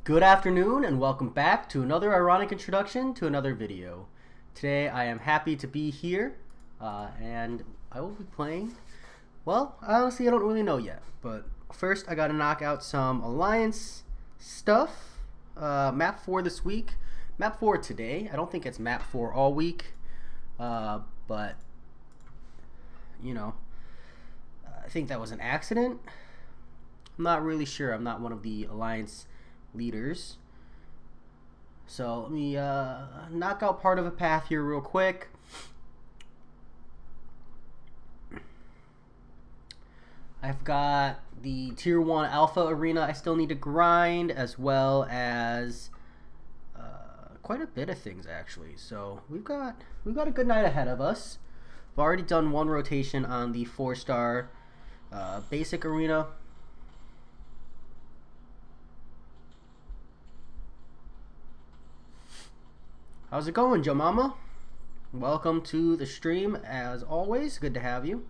Good afternoon and welcome back to another ironic introduction to another video. Today I am happy to be here and I will be playing, well, honestly I don't really know yet, but first I gotta knock out some Alliance stuff. Map 4 this week, Map 4 today. I don't think it's Map 4 all week, but you know, I think that was an accident. I'm not really sure. I'm not one of the Alliance leaders. So let me knock out part of a path here real quick. I've got the tier 1 alpha arena I still need to grind, as well as quite a bit of things actually. So we've got a good night ahead of us. I've already done one rotation on the 4-star basic arena. How's it going, Joe Mama? Welcome to the stream as always. Good to have you.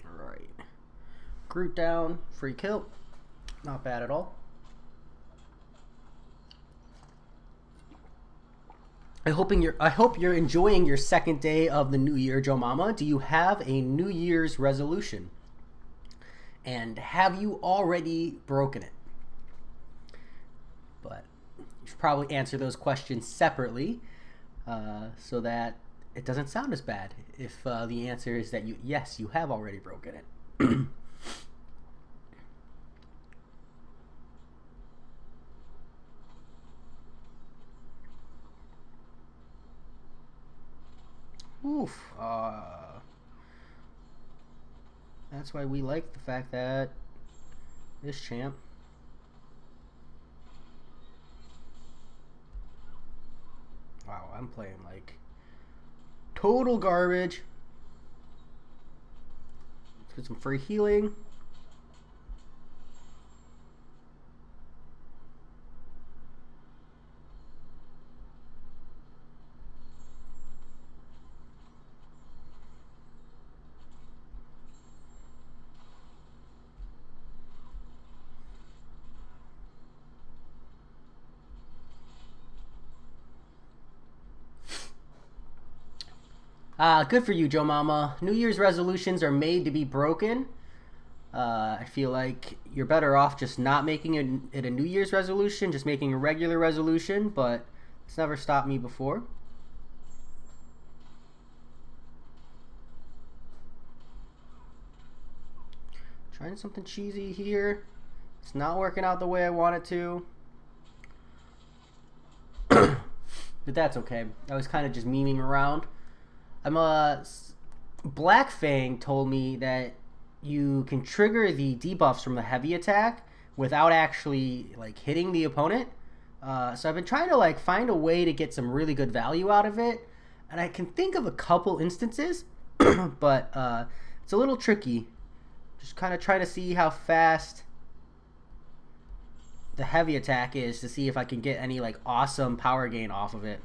Alright. Group down, free kill. Not bad at all. I hope you're enjoying your second day of the new year, Joe Mama. Do you have a New Year's resolution? And have you already broken it? But you should probably answer those questions separately so that it doesn't sound as bad if the answer is that yes, you have already broken it. Oof. That's why we like the fact that this champ wow, I'm playing like total garbage. Let's get some free healing. Good for you, Joe Mama. New Year's resolutions are made to be broken. I feel like you're better off just not making it a New Year's resolution, just making a regular resolution, but it's never stopped me before. Trying something cheesy here. It's not working out the way I want it to. But that's okay. I was kind of just memeing around. Black Fang told me that you can trigger the debuffs from the heavy attack without actually like hitting the opponent. So I've been trying to like find a way to get some really good value out of it, and I can think of a couple instances, but it's a little tricky. Just kind of trying to see how fast the heavy attack is to see if I can get any like awesome power gain off of it.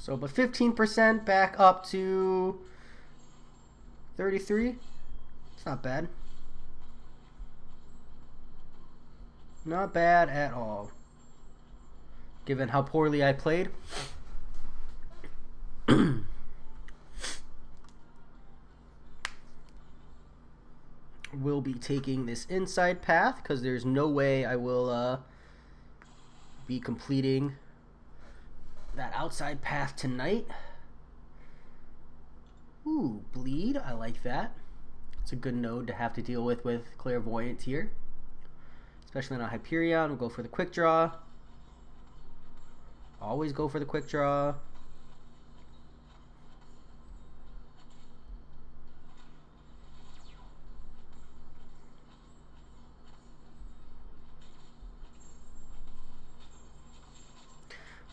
So, but 15% back up to 33. It's not bad. Not bad at all, given how poorly I played. We'll be taking this inside path because there's no way I will be completing that outside path tonight. Ooh, bleed. I like that. It's a good node to have to deal with Clairvoyant here. Especially on a Hyperion. We'll go for the quick draw. Always go for the quick draw.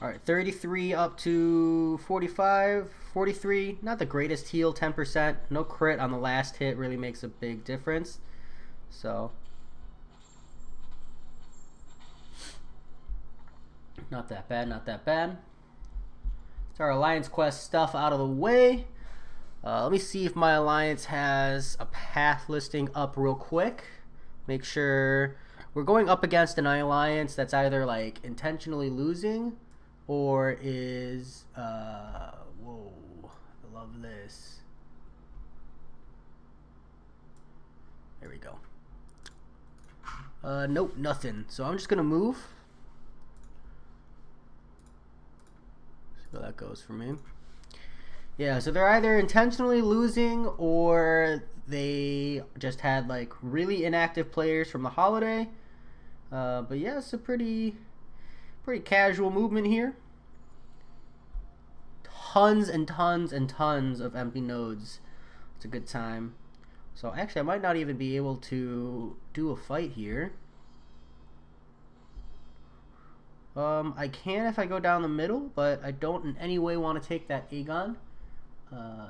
All right, 33 up to 45, 43. Not the greatest heal, 10%. No crit on the last hit really makes a big difference. So, not that bad, not that bad. It's our Alliance Quest stuff out of the way. Let me see if my Alliance has a path listing up real quick. Make sure we're going up against an Alliance that's either like intentionally losing or is, whoa, I love this. There we go. Nope, nothing. So I'm just gonna move. See how that goes for me. Yeah, so they're either intentionally losing or they just had like really inactive players from the holiday. But yeah, it's a pretty casual movement here. Tons and tons and tons of empty nodes. It's a good time. So actually, I might not even be able to do a fight here. I can if I go down the middle, but I don't in any way want to take that Aegon.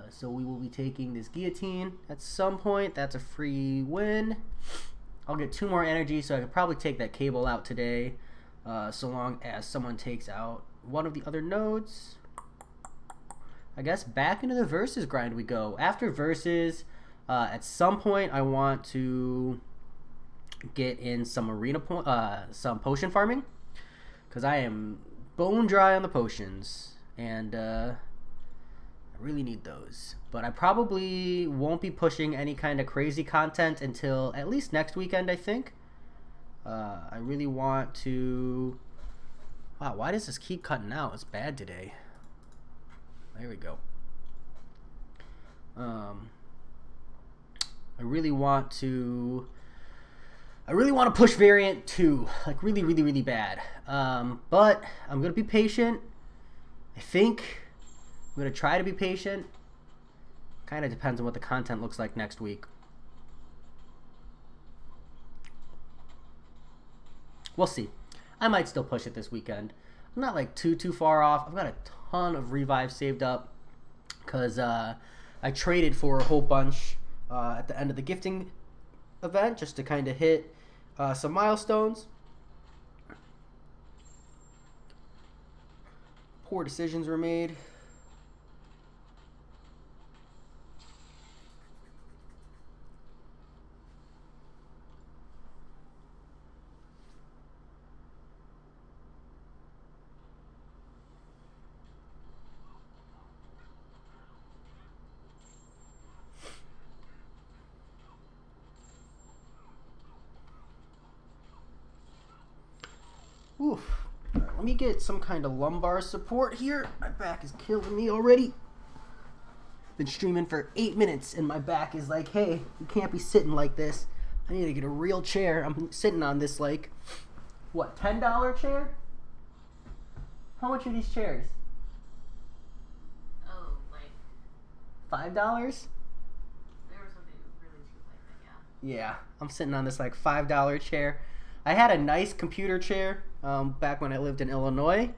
So we will be taking this guillotine at some point. That's a free win. I'll get 2 more energy, so I could probably take that cable out today, so long as someone takes out one of the other nodes. I guess back into the versus grind we go. After versus, at some point I want to get in some some potion farming, because I am bone dry on the potions, and I really need those. But I probably won't be pushing any kind of crazy content until at least next weekend, I think. I really want to... Wow, why does this keep cutting out? It's bad today. There we go. I really want to push variant 2, like really bad. But I'm gonna be patient. I think I'm gonna try to be patient. Kind of depends on what the content looks like next week. We'll see. I might still push it this weekend. I'm not like too far off. I've got a ton of revives saved up because I traded for a whole bunch at the end of the gifting event just to kind of hit some milestones. Poor decisions were made. Oof. Right, let me get some kind of lumbar support here. My back is killing me already. Been streaming for 8 minutes and my back is like, hey, you can't be sitting like this. I need to get a real chair. I'm sitting on this like, what, $10 chair? How much are these chairs? Oh, like $5? There was something really cheap like that, yeah. Yeah, I'm sitting on this like $5 chair. I had a nice computer chair back when I lived in Illinois.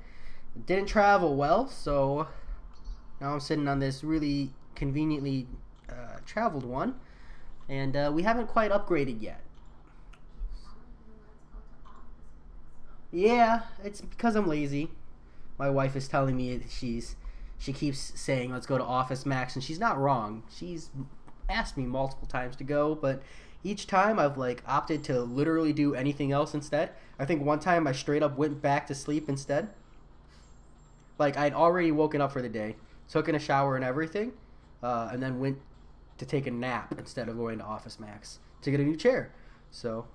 It didn't travel well, so now I'm sitting on this really conveniently traveled one, and we haven't quite upgraded yet. Yeah, it's because I'm lazy. My wife is telling me she keeps saying let's go to Office Max, and she's not wrong. She's asked me multiple times to go, but each time I've like opted to literally do anything else instead. I think one time I straight up went back to sleep instead. Like I'd already woken up for the day, took in a shower and everything, and then went to take a nap instead of going to Office Max to get a new chair. So,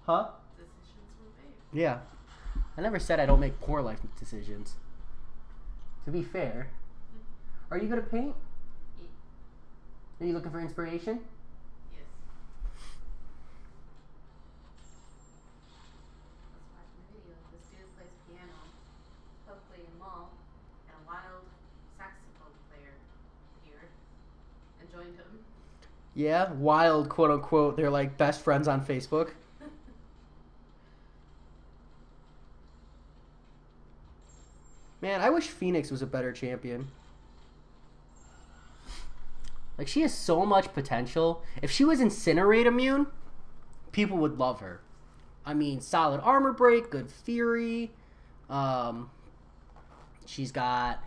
huh? Decisions were made. Yeah. I never said I don't make poor life decisions. To be fair. Are you good at paint? Yeah. Are you looking for inspiration? Yes. I was watching a video. This dude plays piano, hopefully in mall, and a wild saxophone player appeared and joined him. Yeah, wild, quote unquote. They're like best friends on Facebook. Man, I wish Phoenix was a better champion. Like, she has so much potential. If she was Incinerate immune, people would love her. I mean, solid armor break, good fury. She's got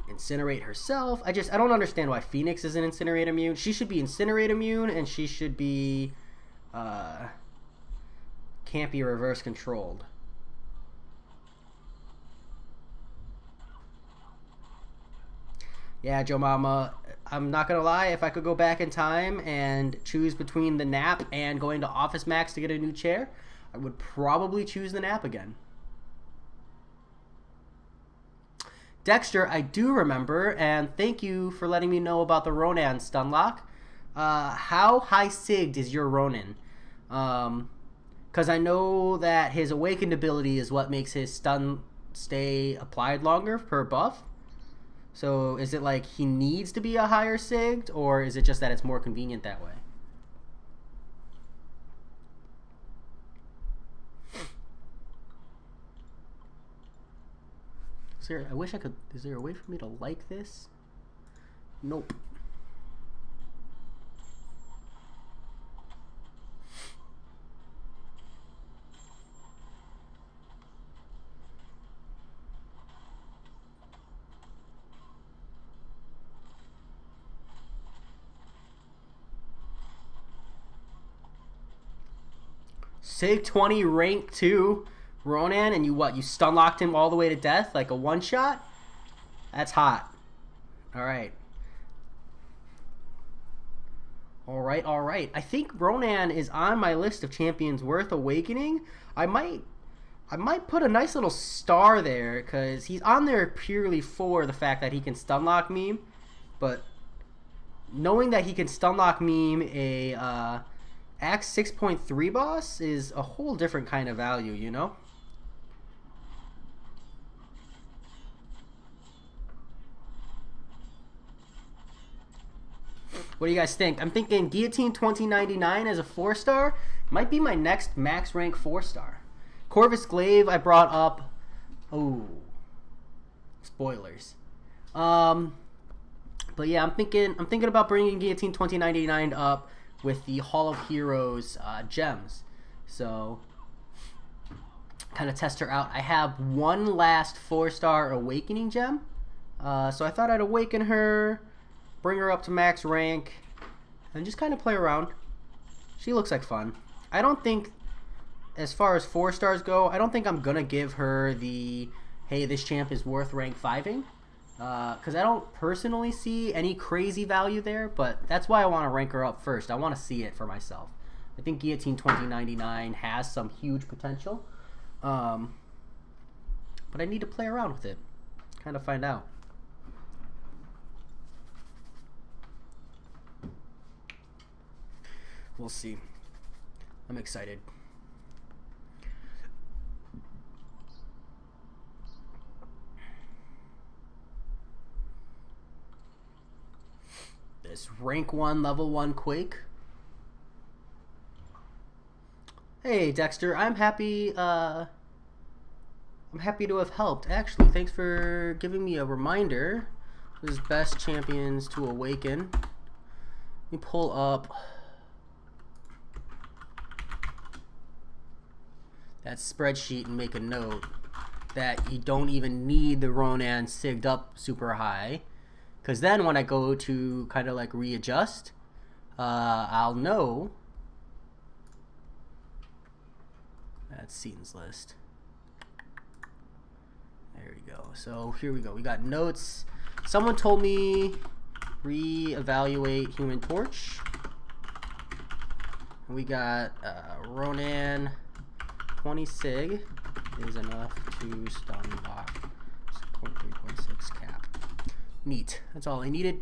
Incinerate herself. I don't understand why Phoenix isn't Incinerate immune. She should be Incinerate immune, and she should be can't be reverse controlled. Yeah, Joe Mama, I'm not gonna lie, if I could go back in time and choose between the nap and going to Office Max to get a new chair, I would probably choose the nap again. Dexter, I do remember, and thank you for letting me know about the Ronan stun lock. How high sigged is your Ronin? Because I know that his awakened ability is what makes his stun stay applied longer per buff. So is it like he needs to be a higher sigged, or is it just that it's more convenient that way? I wish I could. Is there a way for me to like this? Nope. Sig 20 rank 2 Ronan, and you stun locked him all the way to death like a one shot? That's hot. Alright. Alright. I think Ronan is on my list of champions worth awakening. I might put a nice little star there, because he's on there purely for the fact that he can stun lock meme. But knowing that he can stun lock meme a Axe 6.3 boss is a whole different kind of value, you know? What do you guys think? I'm thinking Guillotine 2099 as a 4-star might be my next max rank 4-star. Corvus Glaive I brought up. Oh, spoilers. But yeah, I'm thinking about bringing Guillotine 2099 up with the Hall of Heroes gems. So, kind of test her out. I have one last 4-star awakening gem. So I thought I'd awaken her, bring her up to max rank, and just kind of play around. She looks like fun. I don't think, as far as 4-stars go, I don't think I'm going to give her the, hey, this champ is worth rank 5ing. Because I don't personally see any crazy value there, but that's why I want to rank her up first. I want to see it for myself. I think Guillotine 2099 has some huge potential, but I need to play around with it, kind of find out. We'll see. I'm excited. This rank 1 level 1 Quake. Hey Dexter, I'm happy to have helped. Actually, thanks for giving me a reminder. This is best champions to awaken. Let me pull up that spreadsheet and make a note that you don't even need the Ronan sigged up super high. Because then when I go to kind of like readjust, I'll know. That's scenes list. There we go. So here we go. We got notes. Someone told me re-evaluate Human Torch. We got Ronan 20 sig is enough to stun lock 6.3.6 cap. Neat. That's all I needed.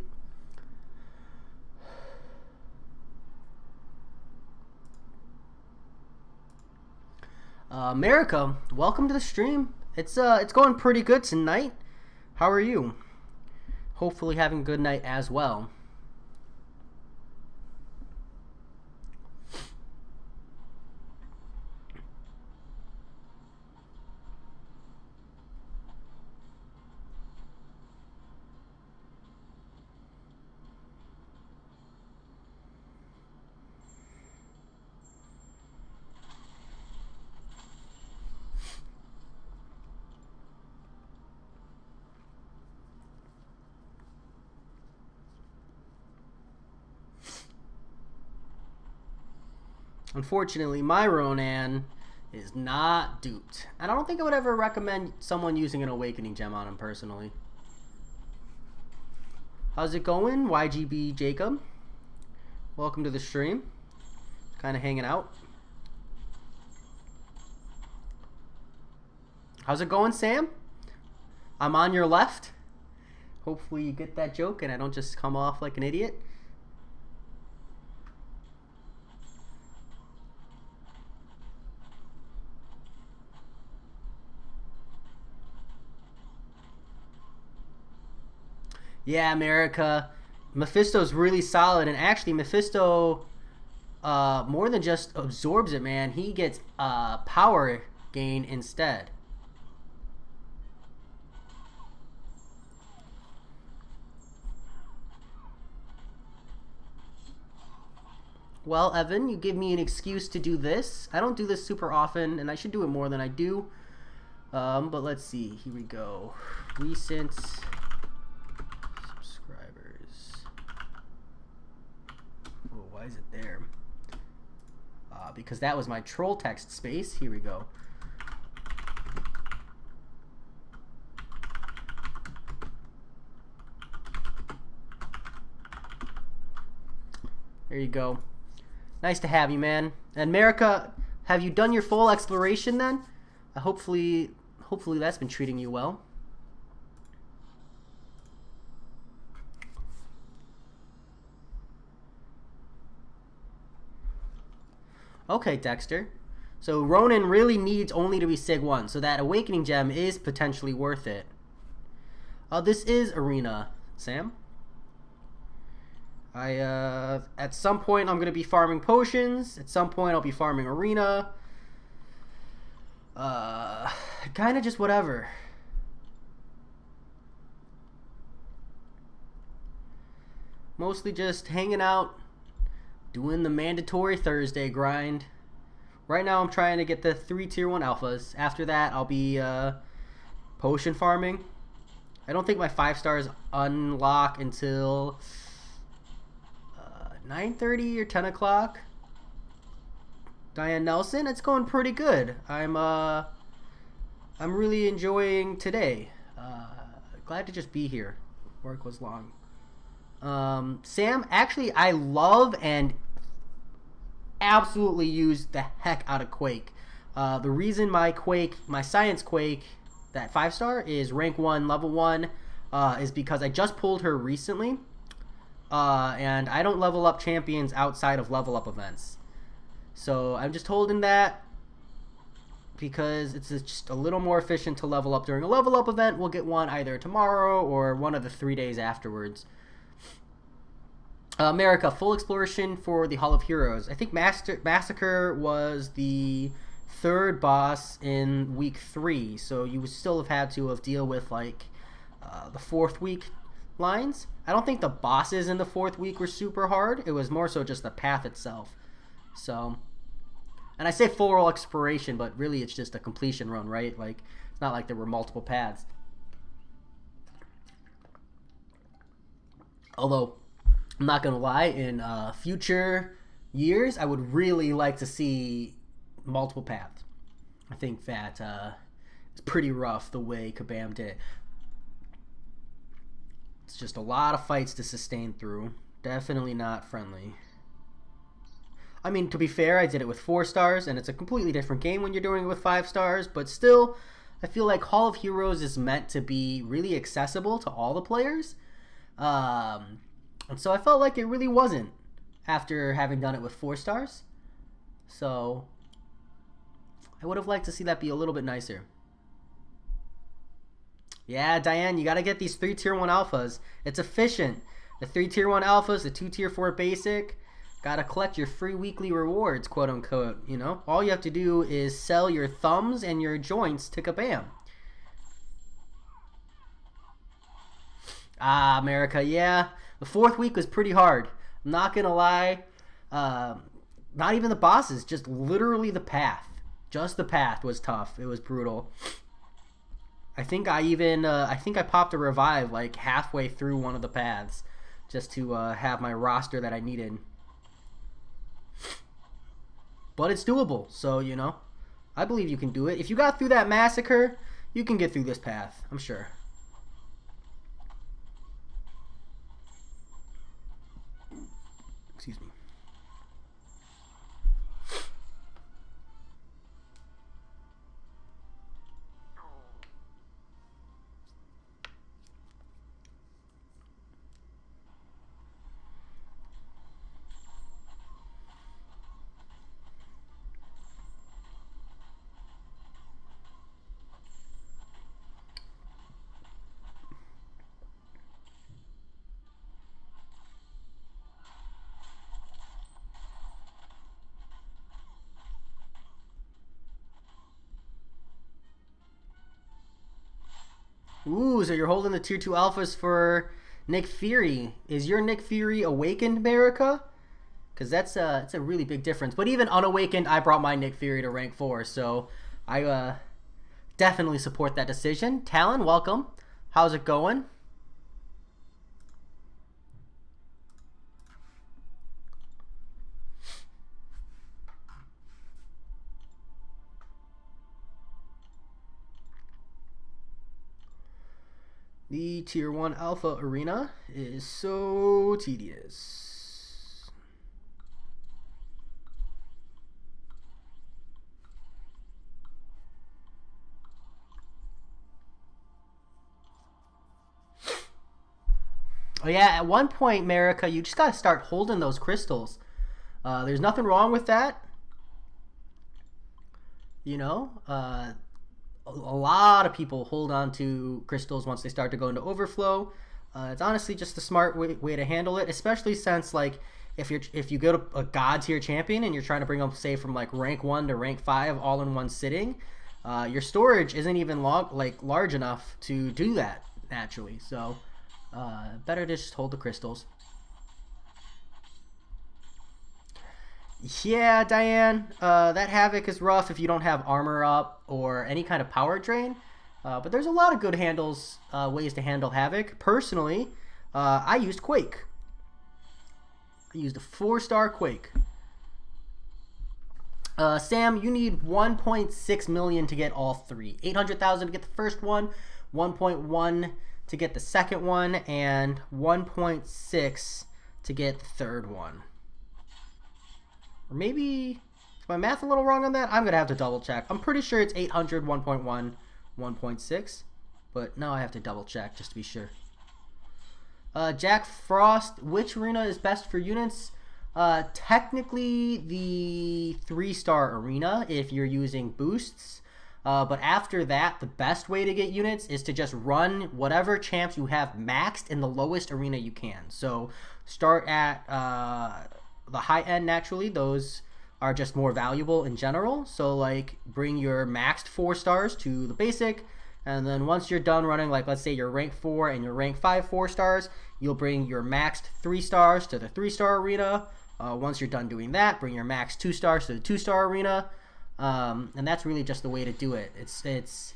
America, welcome to the stream. It's going pretty good tonight. How are you? Hopefully having a good night as well. Unfortunately, my Ronan is not duped. And I don't think I would ever recommend someone using an Awakening Gem on him personally. How's it going, YGB Jacob? Welcome to the stream. Kind of hanging out. How's it going, Sam? I'm on your left. Hopefully you get that joke and I don't just come off like an idiot. Yeah, America. Mephisto's really solid, and actually Mephisto more than just absorbs it, man. He gets power gain instead. Well, Evan, you give me an excuse to do this. I don't do this super often, and I should do it more than I do. But let's see. Here we go. Recent subscribers. Oh, why is it there? Because that was my troll text space. Here we go. There you go. Nice to have you, man. And America, have you done your full exploration then? Hopefully that's been treating you well. Okay, Dexter. So Ronan really needs only to be Sig 1, so that Awakening Gem is potentially worth it. This is Arena, Sam. At some point I'm gonna be farming potions. At some point I'll be farming arena. Kind of just whatever. Mostly just hanging out, doing the mandatory Thursday grind. Right now I'm trying to get the 3 tier 1 alphas. After that I'll be potion farming. I don't think my 5 stars unlock until 9:30 or 10 o'clock. Diane Nelson, it's going pretty good. I'm really enjoying today. Glad to just be here. Work was long. Sam, actually, I love and absolutely use the heck out of Quake. The reason my Science Quake, that 5 star is rank 1, level 1, is because I just pulled her recently. And I don't level up champions outside of level up events. So I'm just holding that because it's just a little more efficient to level up during a level up event. We'll get one either tomorrow or one of the 3 days afterwards. America, full exploration for the Hall of Heroes. I think Massacre was the 3rd boss in week 3, so you would still have had to deal with like the 4th week lines. I don't think the bosses in the 4th week were super hard. It was more so just the path itself. So, and I say full exploration, but really it's just a completion run, right? Like, it's not like there were multiple paths. Although, I'm not gonna lie, in future years, I would really like to see multiple paths. I think that it's pretty rough the way Kabam did it. It's just a lot of fights to sustain through. Definitely not friendly. I mean, to be fair, I did it with 4 stars, and it's a completely different game when you're doing it with 5 stars, but still, I feel like Hall of Heroes is meant to be really accessible to all the players. And so I felt like it really wasn't after having done it with 4 stars. So I would have liked to see that be a little bit nicer. Yeah, Diane, you got to get these 3 tier 1 alphas. It's efficient. The 3 tier 1 alphas, the 2 tier 4 basic. Got to collect your free weekly rewards, quote unquote. You know, all you have to do is sell your thumbs and your joints to Kabam. Ah, America, yeah. The 4th week was pretty hard. I'm not going to lie. Not even the bosses, just literally the path. Just the path was tough. It was brutal. I think I popped a revive like halfway through one of the paths just to have my roster that I needed. but it's doable. So, you know, I believe you can do it. If you got through that massacre, you can get through this path, I'm sure. Excuse me. Ooh, so you're holding the tier 2 alphas for Nick Fury. Is your Nick Fury awakened, America? Because it's a really big difference. But even unawakened, I brought my Nick Fury to rank 4. So I definitely support that decision. Talon, welcome. How's it going? The tier 1 alpha arena is so tedious. Oh yeah, at one point, America, you just gotta start holding those crystals. There's nothing wrong with that. You know, a lot of people hold on to crystals once they start to go into overflow. It's honestly just the smart way to handle it, especially since like if you go to a god tier champion and you're trying to bring them say from like rank 1 to rank 5 all in one sitting, your storage isn't even large enough to do that naturally. So better to just hold the crystals. Yeah, Diane, that Havoc is rough if you don't have armor up or any kind of power drain. But there's a lot of good ways to handle Havoc. Personally, I used Quake. I used a 4-star Quake. Sam, you need 1.6 million to get all 3. 800,000 to get the first one, 1.1 to get the second one, and 1.6 to get the third one. Or maybe, is my math a little wrong on that? I'm going to have to double check. I'm pretty sure it's 800, 1.1, 1.6. But no, I have to double check just to be sure. Jack Frost, which arena is best for units? Technically the 3-star arena if you're using boosts. But after that, the best way to get units is to just run whatever champs you have maxed in the lowest arena you can. So start at the high end naturally. Those are just more valuable in general. So like bring your maxed 4 stars to the basic, and then once you're done running, like let's say you're rank 4 and you're rank 5 4 stars, you'll bring your maxed 3 stars to the 3-star arena. Once you're done doing that, bring your max 2 stars to the 2-star arena. And that's really just the way to do it. It's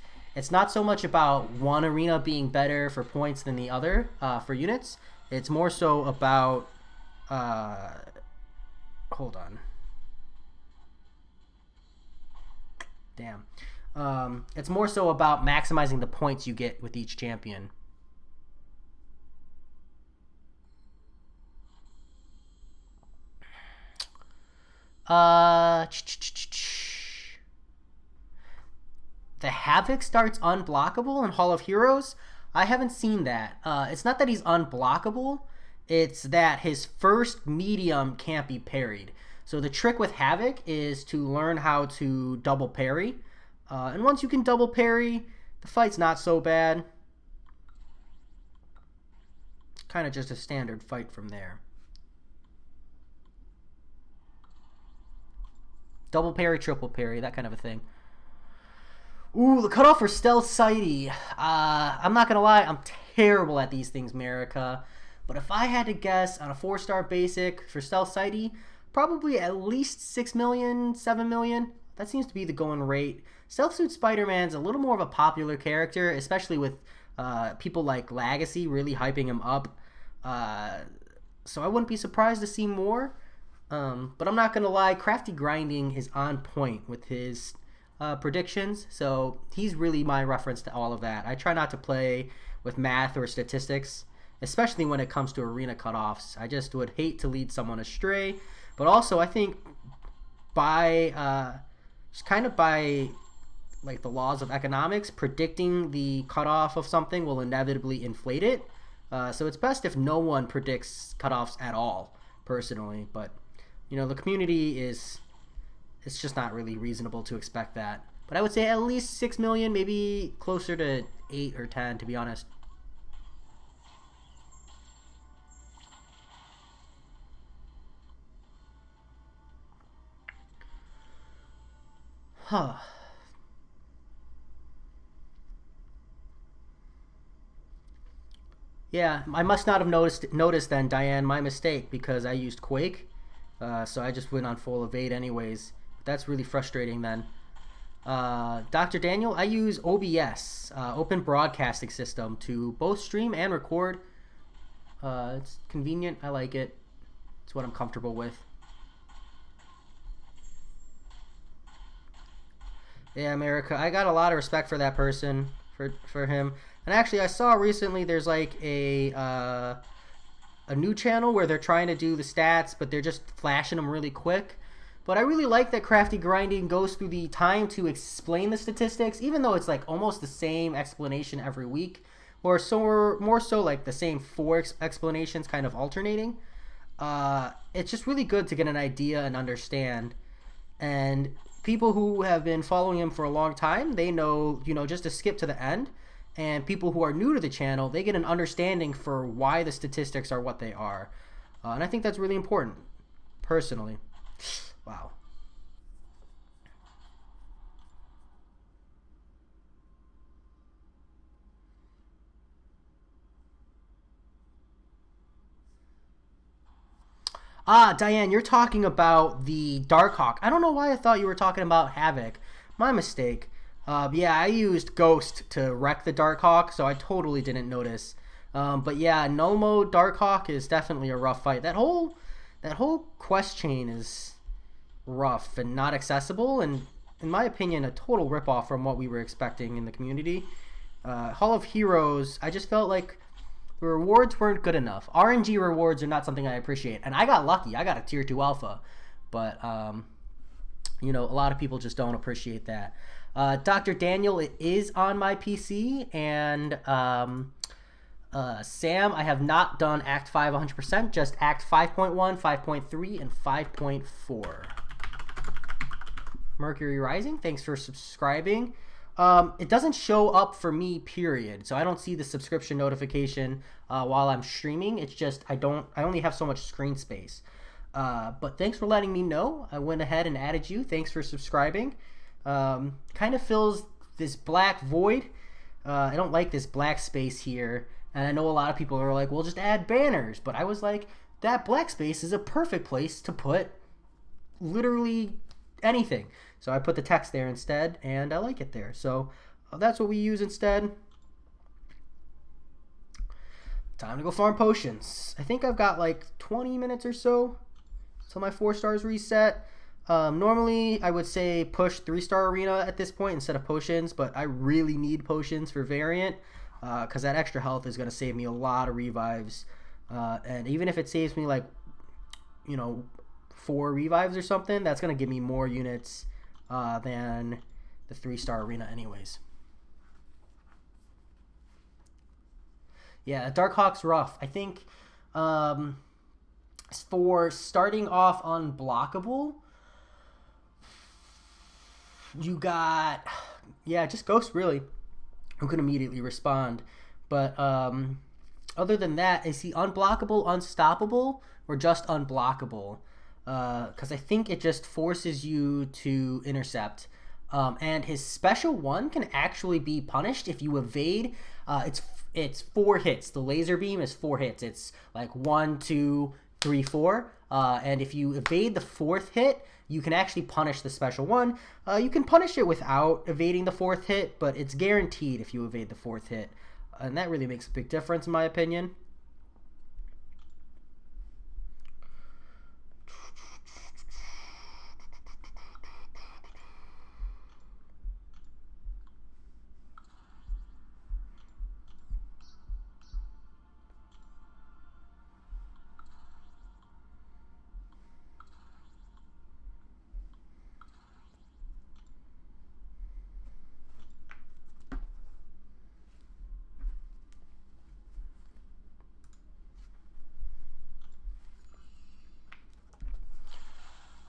not so much about one arena being better for points than the other for units. It's more so about hold on. Damn. It's more so about maximizing the points you get with each champion. The Havoc starts unblockable in Hall of Heroes. I haven't seen that. It's not that he's unblockable. It's that his first medium can't be parried. So the trick with Havoc is to learn how to double parry. And once you can double parry, the fight's not so bad. It's kind of just a standard fight from there. Double parry, triple parry, that kind of a thing. Ooh, the cutoff for Stealth Sighty. I'm not going to lie, I'm terrible at these things, America. But if I had to guess on a 4-star basic for Stealth Sighty, probably at least 6 million, 7 million. That seems to be the going rate. Stealth Suit Spider-Man's a little more of a popular character, especially with people like Legacy really hyping him up. So I wouldn't be surprised to see more. But I'm not going to lie, Crafty Grinding is on point with his predictions, so he's really my reference to all of that. I try not to play with math or statistics, especially when it comes to arena cutoffs. I just would hate to lead someone astray, but also I think by just kind of by like the laws of economics, predicting the cutoff of something will inevitably inflate it. So it's best if no one predicts cutoffs at all, personally. But you know, the community it's just not really reasonable to expect that. But I would say at least 6 million, maybe closer to 8 or 10, to be honest. Huh. Yeah, I must not have noticed then, Diane. My mistake, because I used Quake, so I just went on full evade anyways. That's really frustrating then. Dr. Daniel, I use OBS, Open Broadcasting System, to both stream and record. It's convenient. I like it. It's what I'm comfortable with. Yeah, America, I got a lot of respect for that person, for him. And actually, I saw recently there's like a new channel where they're trying to do the stats, but they're just flashing them really quick. But I really like that Crafty Grinding goes through the time to explain the statistics, even though it's like almost the same explanation every week, or more so like the same 4 explanations kind of alternating. It's just really good to get an idea and understand. And people who have been following him for a long time, they know, just to skip to the end. And people who are new to the channel, they get an understanding for why the statistics are what they are. And I think that's really important, personally. Wow. Ah, Diane, you're talking about the Darkhawk. I don't know why I thought you were talking about Havoc. My mistake. Yeah, I used Ghost to wreck the Darkhawk, so I totally didn't notice. But yeah, no mode Darkhawk is definitely a rough fight. That whole quest chain is rough and not accessible, and in my opinion, a total ripoff from what we were expecting in the community. Hall of Heroes, I just felt like the rewards weren't good enough. RNG rewards are not something I appreciate, and I got lucky. I got a tier 2 alpha, but a lot of people just don't appreciate that. Dr. Daniel, it is on my PC, and Sam, I have not done Act 5 100%, just Act 5.1, 5.3, and 5.4. Mercury Rising, thanks for subscribing. It doesn't show up for me, period, so I don't see the subscription notification while I'm streaming. It's just I only have so much screen space. But thanks for letting me know. I went ahead and added you. Thanks for subscribing. Kind of fills this black void. I don't like this black space here, and I know a lot of people are like, well, just add banners, but I was like, that black space is a perfect place to put literally anything. So I put the text there instead, and I like it there. So that's what we use instead. Time to go farm potions. I think I've got like 20 minutes or so till my 4 stars reset. Normally, I would say push 3-star arena at this point instead of potions, but I really need potions for variant because that extra health is going to save me a lot of revives. And even if it saves me like, 4 revives or something, that's going to give me more units than the 3-star arena anyways. Yeah, Darkhawk's rough. I think for starting off unblockable, you got, just Ghost really, who can immediately respond. But other than that, is he unblockable, unstoppable, or just unblockable? Because I think it just forces you to intercept. And his special one can actually be punished if you evade. It's 4 hits. The laser beam is 4 hits. It's like 1, 2, 3, 4. And if you evade the 4th hit, you can actually punish the special one. You can punish it without evading the 4th hit, but it's guaranteed if you evade the 4th hit. And that really makes a big difference in my opinion.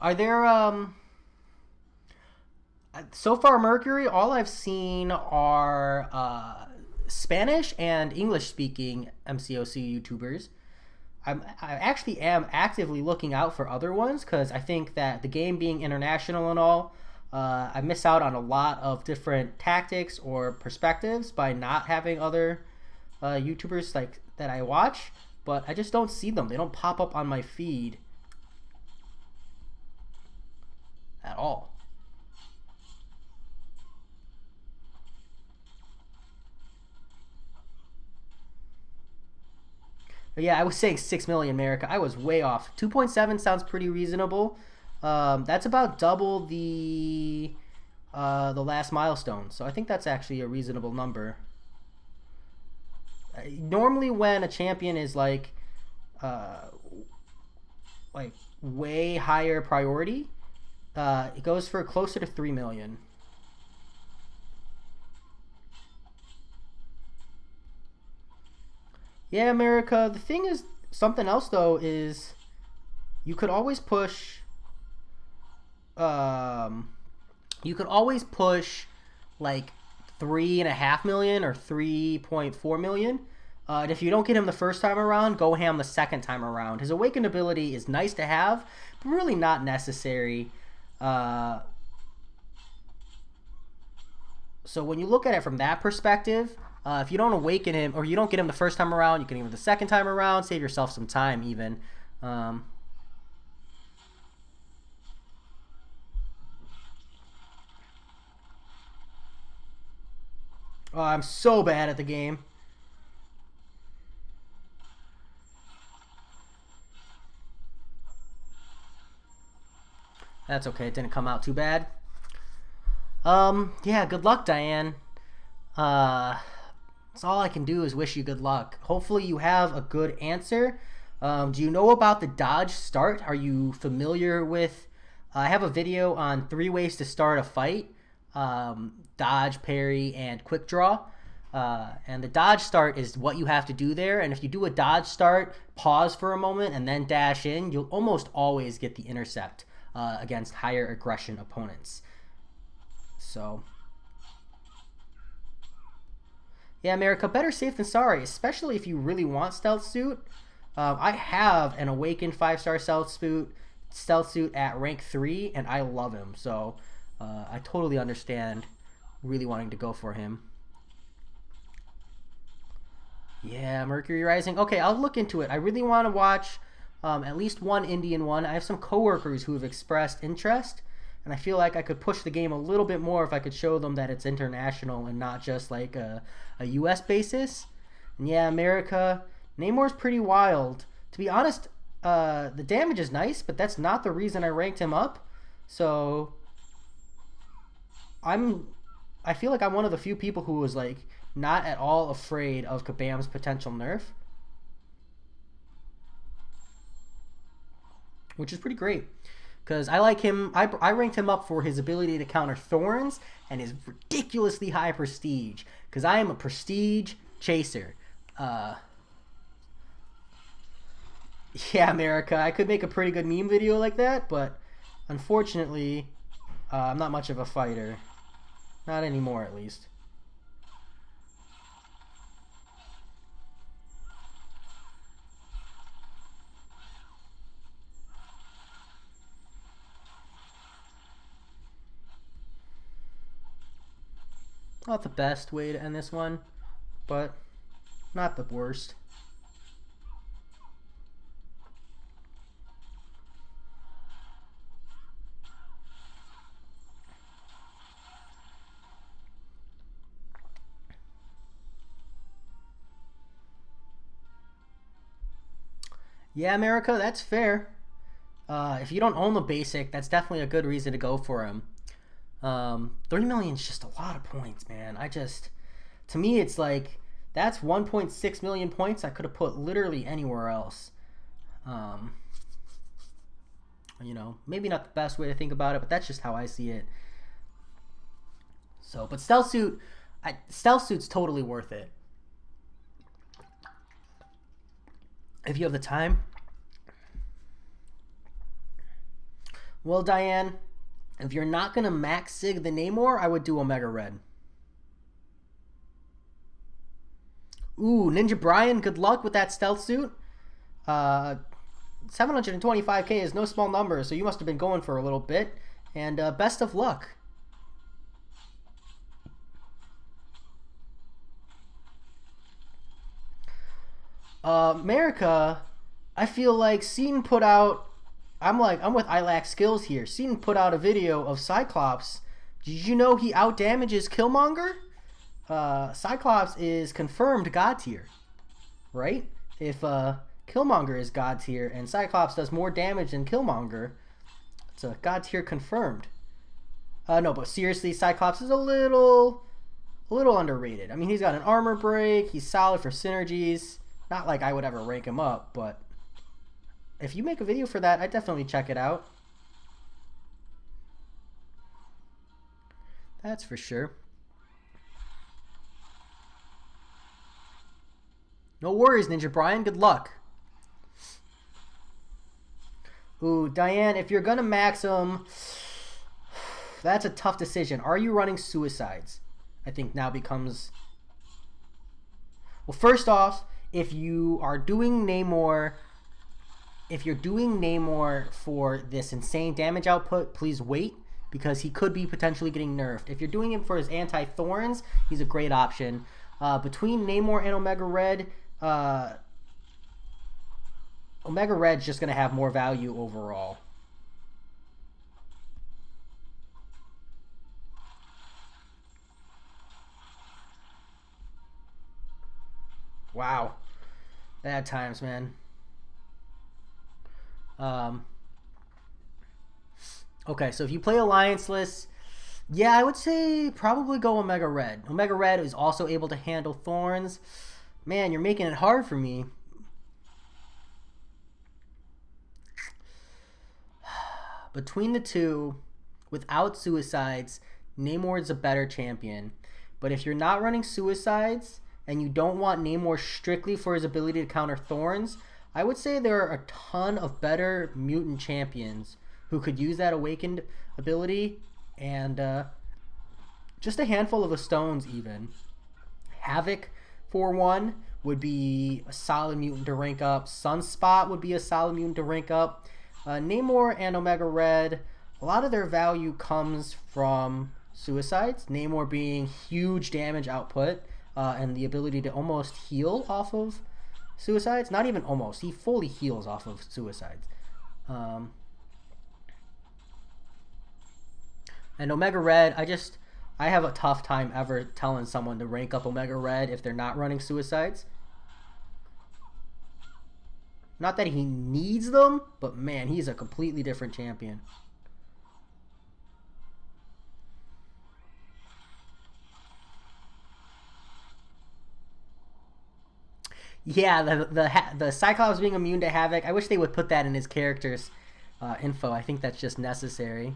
Are there so far Mercury? All I've seen are Spanish and English speaking MCOC YouTubers. I actually am actively looking out for other ones because I think that the game being international and all, I miss out on a lot of different tactics or perspectives by not having other YouTubers like that I watch. But I just don't see them. They don't pop up on my feed at all. But yeah, I was saying 6 million America. I was way off. 2.7 sounds pretty reasonable. That's about double the last milestone. So I think that's actually a reasonable number. Normally when a champion is like way higher priority, it goes for closer to 3 million. Yeah, America. The thing is, something else though is you could always push. You could always push like 3.5 million or 3.4 million. And if you don't get him the first time around, go ham the second time around. His awakened ability is nice to have, but really not necessary. So when you look at it from that perspective, if you don't awaken him or you don't get him the first time around, you can get him the second time around, save yourself some time even. Oh, I'm so bad at the game. That's okay. It didn't come out too bad. Yeah, good luck, Diane. That's all I can do is wish you good luck. Hopefully you have a good answer. Do you know about the dodge start? Are you familiar with... I have a video on 3 ways to start a fight. Dodge, parry, and quick draw. And the dodge start is what you have to do there. And if you do a dodge start, pause for a moment, and then dash in, you'll almost always get the intercept against higher aggression opponents. So... yeah, America, better safe than sorry, especially if you really want stealth suit. I have an awakened 5-star stealth suit at rank 3, and I love him. So I totally understand really wanting to go for him. Yeah, Mercury Rising. Okay, I'll look into it. I really want to watch at least one Indian one. I have some coworkers who have expressed interest. And I feel like I could push the game a little bit more if I could show them that it's international and not just like a US basis. And yeah, America, Namor's pretty wild. To be honest, the damage is nice, but that's not the reason I ranked him up. So I feel like I'm one of the few people who was like not at all afraid of Kabam's potential nerf. Which is pretty great. Because I like him, I ranked him up for his ability to counter thorns and his ridiculously high prestige. Because I am a prestige chaser. Yeah, America, I could make a pretty good meme video like that, but unfortunately, I'm not much of a fighter. Not anymore, at least. Not the best way to end this one, but not the worst. Yeah, America, that's fair. If you don't own the basic, that's definitely a good reason to go for him. 30 million is just a lot of points, man. To me, it's like, that's 1.6 million points I could have put literally anywhere else. You know, maybe not the best way to think about it, but that's just how I see it. So, but Stealth Suit's totally worth it. If you have the time. Well, Diane, if you're not going to max sig the Namor, I would do Omega Red. Ooh, Ninja Brian, good luck with that stealth suit. 725k is no small number, so you must have been going for a little bit. And best of luck. America, I feel like Seaton put out. I'm with ILAC Skills here. Seaton put out a video of Cyclops. Did you know he outdamages Killmonger? Cyclops is confirmed God tier, right? If Killmonger is God tier and Cyclops does more damage than Killmonger, it's a God tier confirmed. No, but seriously, Cyclops is a little underrated. I mean, he's got an armor break. He's solid for synergies. Not like I would ever rank him up, but if you make a video for that, I'd definitely check it out. That's for sure. No worries, Ninja Brian. Good luck. Ooh, Diane, if you're going to max him, that's a tough decision. Are you running Suicides? I think now becomes... Well, first off, if you are doing Namor... If you're doing Namor for this insane damage output, please wait, because he could be potentially getting nerfed. If you're doing him for his anti-Thorns, he's a great option. Between Namor and Omega Red, Omega Red's just going to have more value overall. Wow. Bad times, man. Okay, so if you play Allianceless, yeah, I would say probably go Omega Red. Omega Red is also able to handle Thorns. Man, you're making it hard for me. Between the two, without Suicides, Namor's a better champion. But if you're not running Suicides and you don't want Namor strictly for his ability to counter Thorns, I would say there are a ton of better mutant champions who could use that awakened ability, and just a handful of the stones even. Havoc, for one, would be a solid mutant to rank up. Sunspot would be a solid mutant to rank up. Namor and Omega Red, a lot of their value comes from Suicides. Namor being huge damage output and the ability to almost heal off of Suicides. Not even almost. He fully heals off of Suicides. And Omega Red, I have a tough time ever telling someone to rank up Omega Red if they're not running Suicides. Not that he needs them, but man, he's a completely different champion. Yeah, the Cyclops being immune to Havoc, I wish they would put that in his character's info. I think that's just necessary.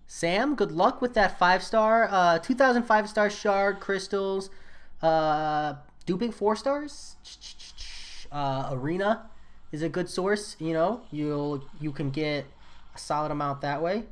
Sam, good luck with that 5-star. 2,000 5-star shard crystals. Duping 4 stars. Arena is a good source. You know, you can get a solid amount that way.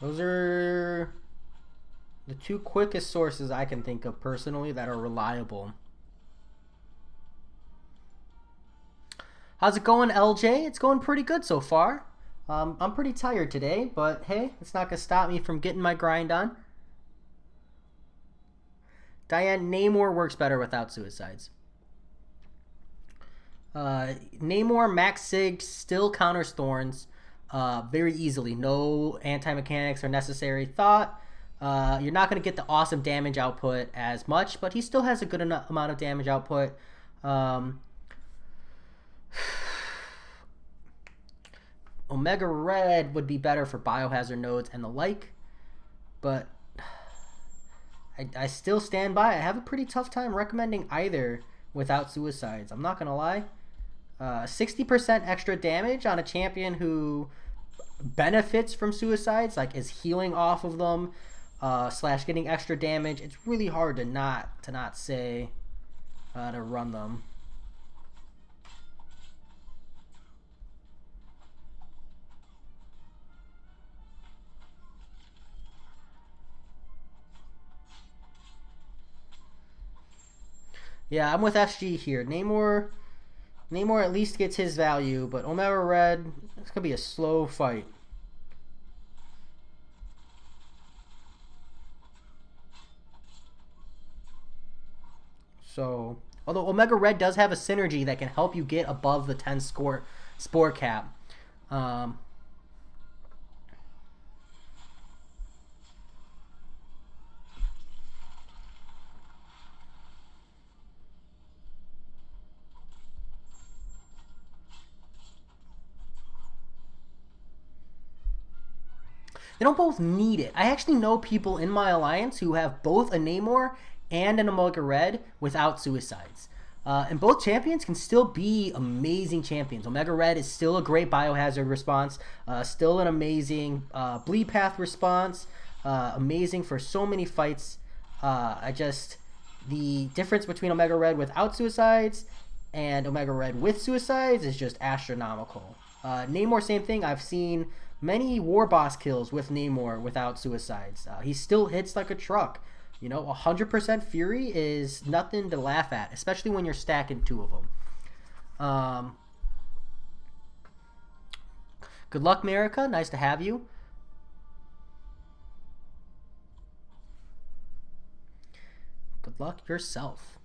Those are the two quickest sources I can think of personally that are reliable. How's it going, LJ? It's going pretty good so far. I'm pretty tired today, but hey, it's not going to stop me from getting my grind on. Diane, Namor works better without Suicides. Namor Max Sig still counters Thorns very easily. No anti-mechanics are necessary. You're not going to get the awesome damage output as much, but he still has a good amount of damage output. Omega Red would be better for biohazard nodes and the like, but I still stand by. I have a pretty tough time recommending either without suicides. I'm not going to lie. 60% extra damage on a champion who benefits from suicides, like is healing off of them, slash getting extra damage. It's really hard to not say to run them. Yeah, I'm with SG here. Namor at least gets his value, but Omega Red, it's gonna be a slow fight. So, although Omega Red does have a synergy that can help you get above the 10 spore cap. They don't both need it. I actually know people in my alliance who have both a Namor and an Omega Red without suicides. And both champions can still be amazing champions. Omega Red is still a great biohazard response, still an amazing bleed path response, amazing for so many fights. The difference between Omega Red without suicides and Omega Red with suicides is just astronomical. Namor, same thing. I've seen many war boss kills with Namor without suicides. He still hits like a truck. 100% Fury is nothing to laugh at, especially when you're stacking two of them. Good luck, America. Nice to have you. Good luck yourself.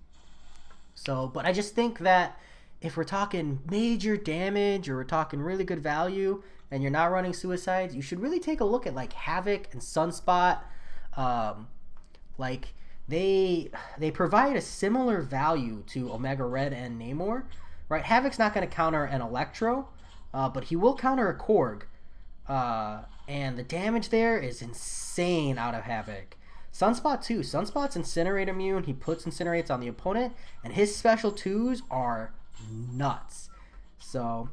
But I just think that if we're talking major damage or we're talking really good value and you're not running suicides, you should really take a look at like Havoc and Sunspot. Like they provide a similar value to Omega Red and Namor, right? Havoc's not going to counter an Electro, but he will counter a Korg, and the damage there is insane out of Havoc. Sunspot too. Sunspot's Incinerate immune. He puts Incinerates on the opponent, and his special 2s are nuts. So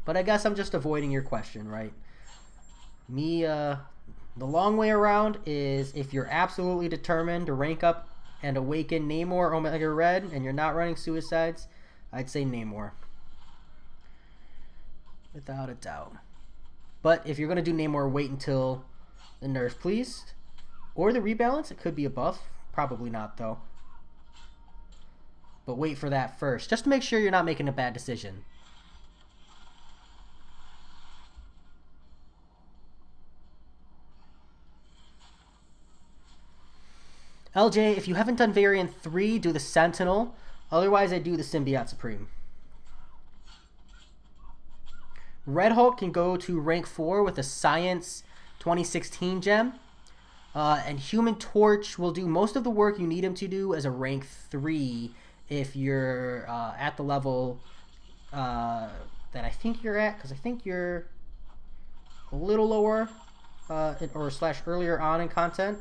but I guess I'm just avoiding your question, right? The long way around is if you're absolutely determined to rank up and awaken Namor Omega Red and you're not running suicides, I'd say Namor. Without a doubt. But if you're going to do Namor, wait until the nerf, please. Or the rebalance, it could be a buff. Probably not, though. But wait for that first, just to make sure you're not making a bad decision. LJ, if you haven't done Variant 3, do the Sentinel. Otherwise, I do the Symbiote Supreme. Red Hulk can go to rank 4 with a Science 2016 gem. And Human Torch will do most of the work you need him to do as a rank 3 if you're at the level that I think you're at. Because I think you're a little lower or / earlier on in content.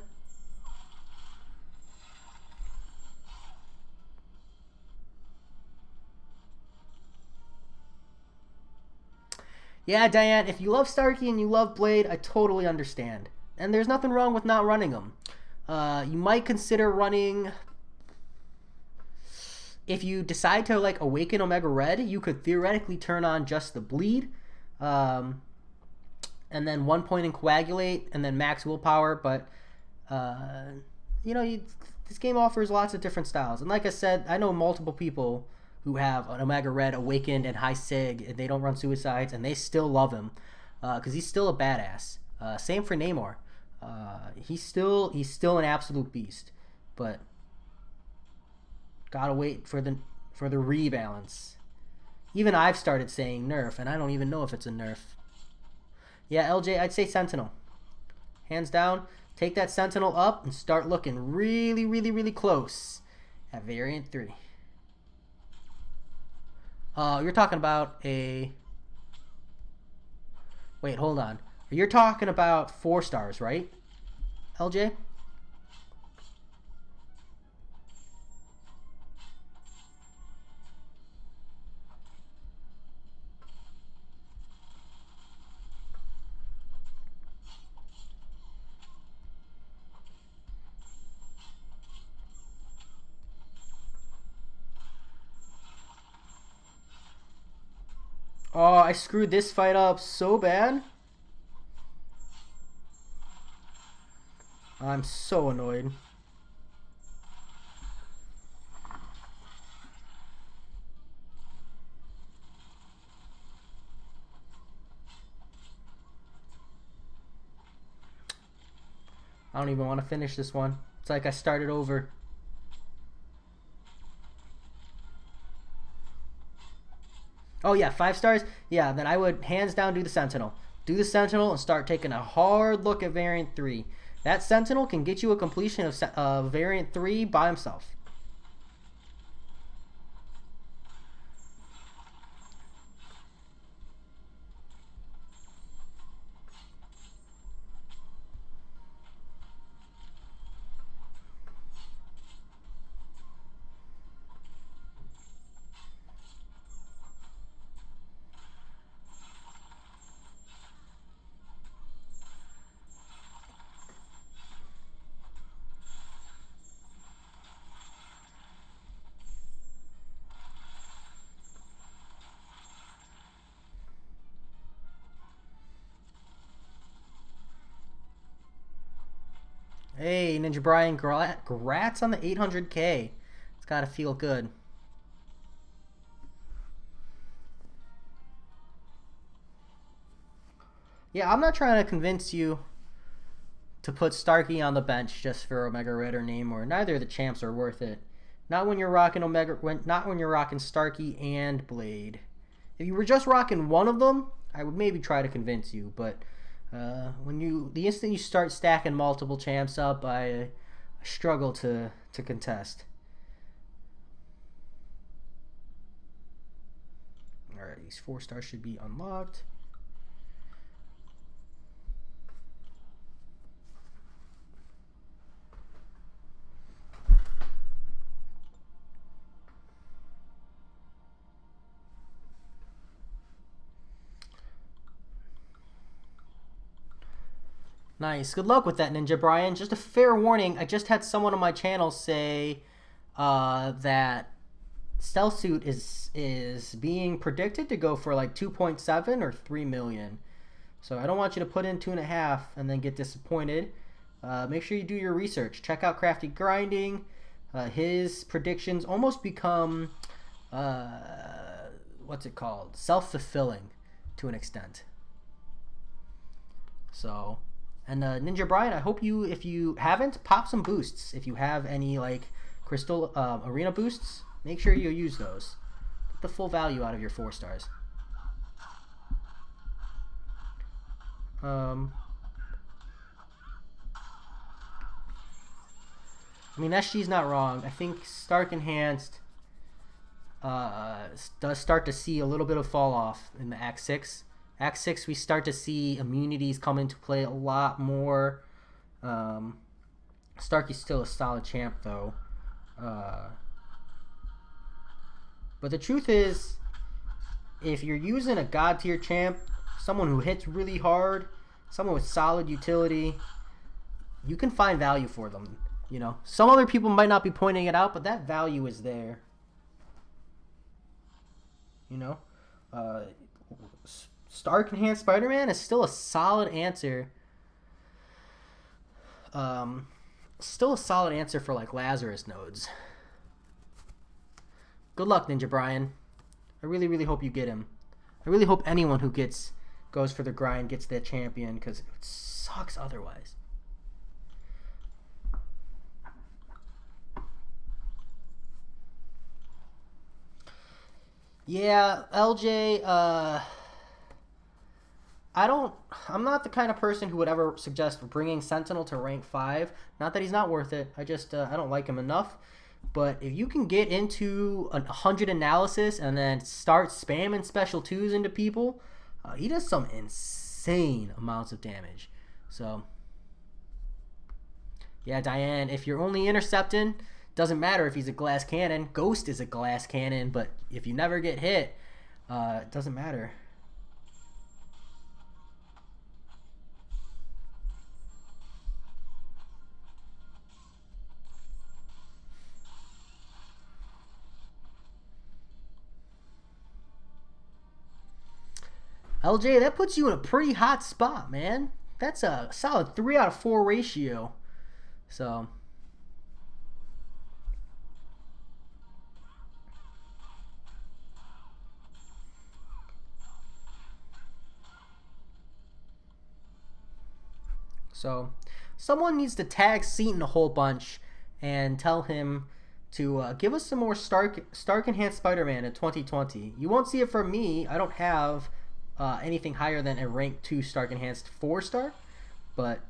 Yeah, Diane, if you love Starkey and you love Blade, I totally understand. And there's nothing wrong with not running them. You might consider running... If you decide to like awaken Omega Red, you could theoretically turn on just the Bleed. And then 1 point in Coagulate, and then max willpower. But, this game offers lots of different styles. And like I said, I know multiple people who have an Omega Red awakened and high sig, and they don't run suicides, and they still love him because he's still a badass. Same for Namor. He's still an absolute beast, but gotta wait for the rebalance. Even I've started saying nerf, and I don't even know if it's a nerf. Yeah, LJ, I'd say Sentinel. Hands down, take that Sentinel up and start looking really, really, really close. at variant 3. You're talking about a... Wait, hold on. You're talking about 4 stars, right, LJ? Oh, I screwed this fight up so bad. I'm so annoyed. I don't even want to finish this one. It's like I started over. Oh yeah, 5 stars? Yeah, then I would hands down do the Sentinel. Do the Sentinel and start taking a hard look at variant 3. That Sentinel can get you a completion of variant 3 by himself. Hey, Ninja Brian, grats on the 800K. It's got to feel good. Yeah, I'm not trying to convince you to put Starkey on the bench just for Omega Red or Namor. Neither of the champs are worth it. Not when you're rocking not when you're rocking Starkey and Blade. If you were just rocking one of them, I would maybe try to convince you, but the instant you start stacking multiple champs up, I struggle to contest. All right, these 4 stars should be unlocked. Nice. Good luck with that, Ninja Brian. Just a fair warning, I just had someone on my channel say that Stealth Suit is being predicted to go for like 2.7 or 3 million. So I don't want you to put in 2.5 and then get disappointed. Make sure you do your research. Check out Crafty Grinding. His predictions almost become what's it called? Self-fulfilling to an extent. So... And Ninja Brian, I hope you, if you haven't, pop some boosts. If you have any like Crystal Arena boosts, make sure you use those. Get the full value out of your 4 stars. I mean, SG's not wrong. I think Stark Enhanced does start to see a little bit of fall off in the Act 6. Act 6, we start to see immunities come into play a lot more. Starkey's still a solid champ, though. But the truth is, if you're using a god tier champ, someone who hits really hard, someone with solid utility, you can find value for them. You know, some other people might not be pointing it out, but that value is there. You know, Stark Enhanced Spider-Man is still a solid answer. Still a solid answer for like Lazarus nodes. Good luck, Ninja Brian. I really, really hope you get him. I really hope anyone who goes for the grind gets that champion, because it sucks otherwise. Yeah, LJ, I'm not the kind of person who would ever suggest bringing Sentinel to rank 5. Not that he's not worth it. I don't like him enough. But if you can get into 100 analysis and then start spamming special twos into people, he does some insane amounts of damage. So, yeah, Diane, if you're only intercepting, doesn't matter if he's a glass cannon. Ghost is a glass cannon, but if you never get hit, it doesn't matter. LJ, that puts you in a pretty hot spot, man. That's a solid 3 out of 4 ratio. So, someone needs to tag Seaton a whole bunch and tell him to give us some more Stark Enhanced Spider-Man in 2020. You won't see it from me. I don't have anything higher than a rank 2 Stark Enhanced 4-star, but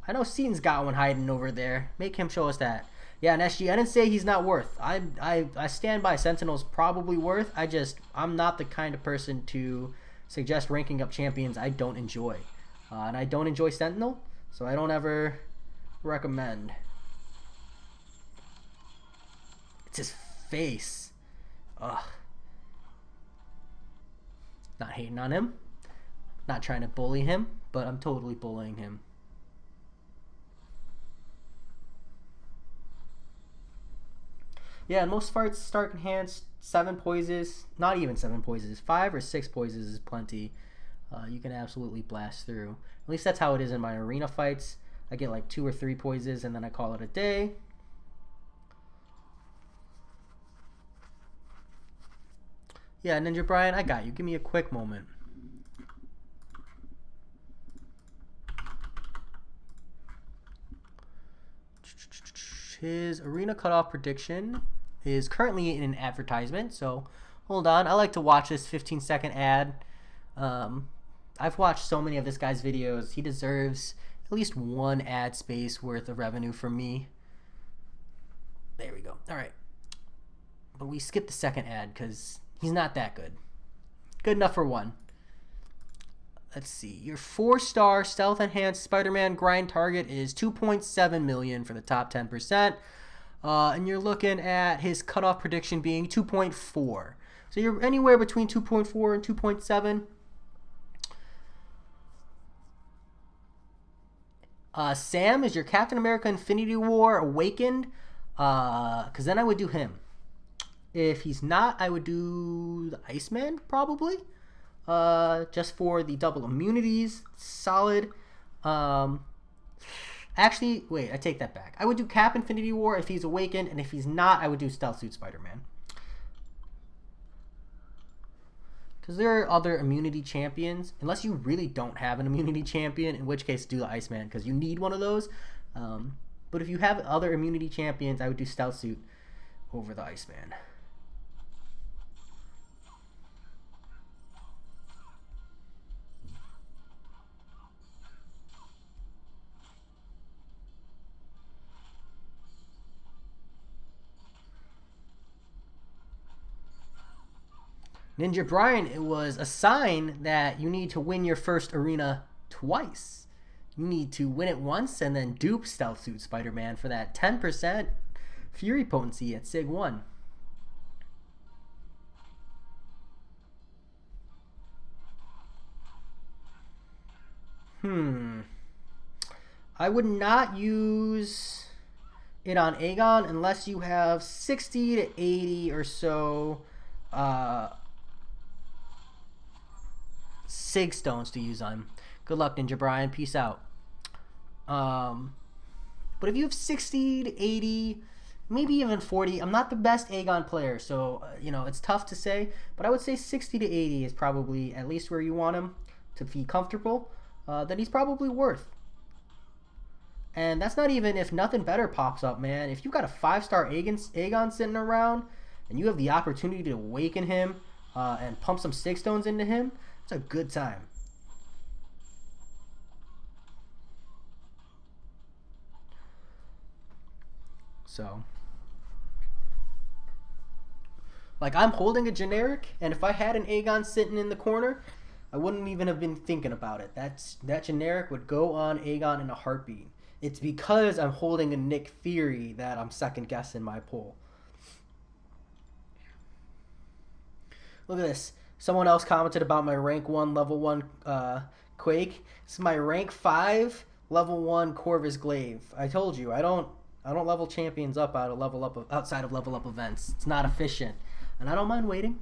I know Seaton's got one hiding over there. Make him show us that. Yeah, and SG, I didn't say he's not worth. I stand by Sentinel's probably worth. I'm not the kind of person to suggest ranking up champions I don't enjoy. And I don't enjoy Sentinel, so I don't ever recommend. It's his face. Ugh. Not hating on him. Not trying to bully him, but I'm totally bullying him. Yeah, in most fights, Stark Enhanced, 7 poises, not even 7 poises, 5 or 6 poises is plenty. You can absolutely blast through. At least that's how it is in my arena fights. I get like 2 or 3 poises and then I call it a day. Yeah, Ninja Brian, I got you. Give me a quick moment. His arena cutoff prediction is currently in an advertisement, so hold on. I like to watch this 15-second ad. I've watched so many of this guy's videos. He deserves at least one ad space worth of revenue from me. There we go. All right. But we skipped the second ad because he's not that good. Good enough for one. Let's see. Your 4-star stealth enhanced Spider-Man grind target is 2.7 million for the top 10%. And you're looking at his cutoff prediction being 2.4. So you're anywhere between 2.4 and 2.7. Sam is your Captain America Infinity War Awakened. Because then I would do him. If he's not, I would do the Iceman probably. Just for the double immunities. Solid. Actually, wait, I take that back. I would do Cap Infinity War if he's awakened, and if he's not, I would do Stealth Suit Spider-Man. Because there are other immunity champions, unless you really don't have an immunity champion, in which case do the Iceman, because you need one of those. But if you have other immunity champions, I would do Stealth Suit over the Iceman. Ninja Brian, it was a sign that you need to win your first arena twice. You need to win it once and then dupe Stealth Suit Spider-Man for that 10% Fury potency at Sig 1. I would not use it on Aegon unless you have 60 to 80 or so Sig Stones to use on. Good luck, Ninja Brian. Peace out. But if you have 60 to 80, maybe even 40, I'm not the best Aegon player, so it's tough to say. But I would say 60 to 80 is probably at least where you want him to be comfortable. That he's probably worth. And that's not even if nothing better pops up, man. If you've got a 5-star Aegon sitting around and you have the opportunity to awaken him and pump some Sig Stones into him, it's a good time. So, Like, I'm holding a generic, and if I had an Aegon sitting in the corner, I wouldn't even have been thinking about it. That generic would go on Aegon in a heartbeat. It's because I'm holding a Nick Fury that I'm second guessing my pull. Look at this. Someone else commented about my rank 1 level 1 Quake. This is my rank 5 level 1 Corvus Glaive. I told you, I don't level champions up outside of level up events. It's not efficient. And I don't mind waiting.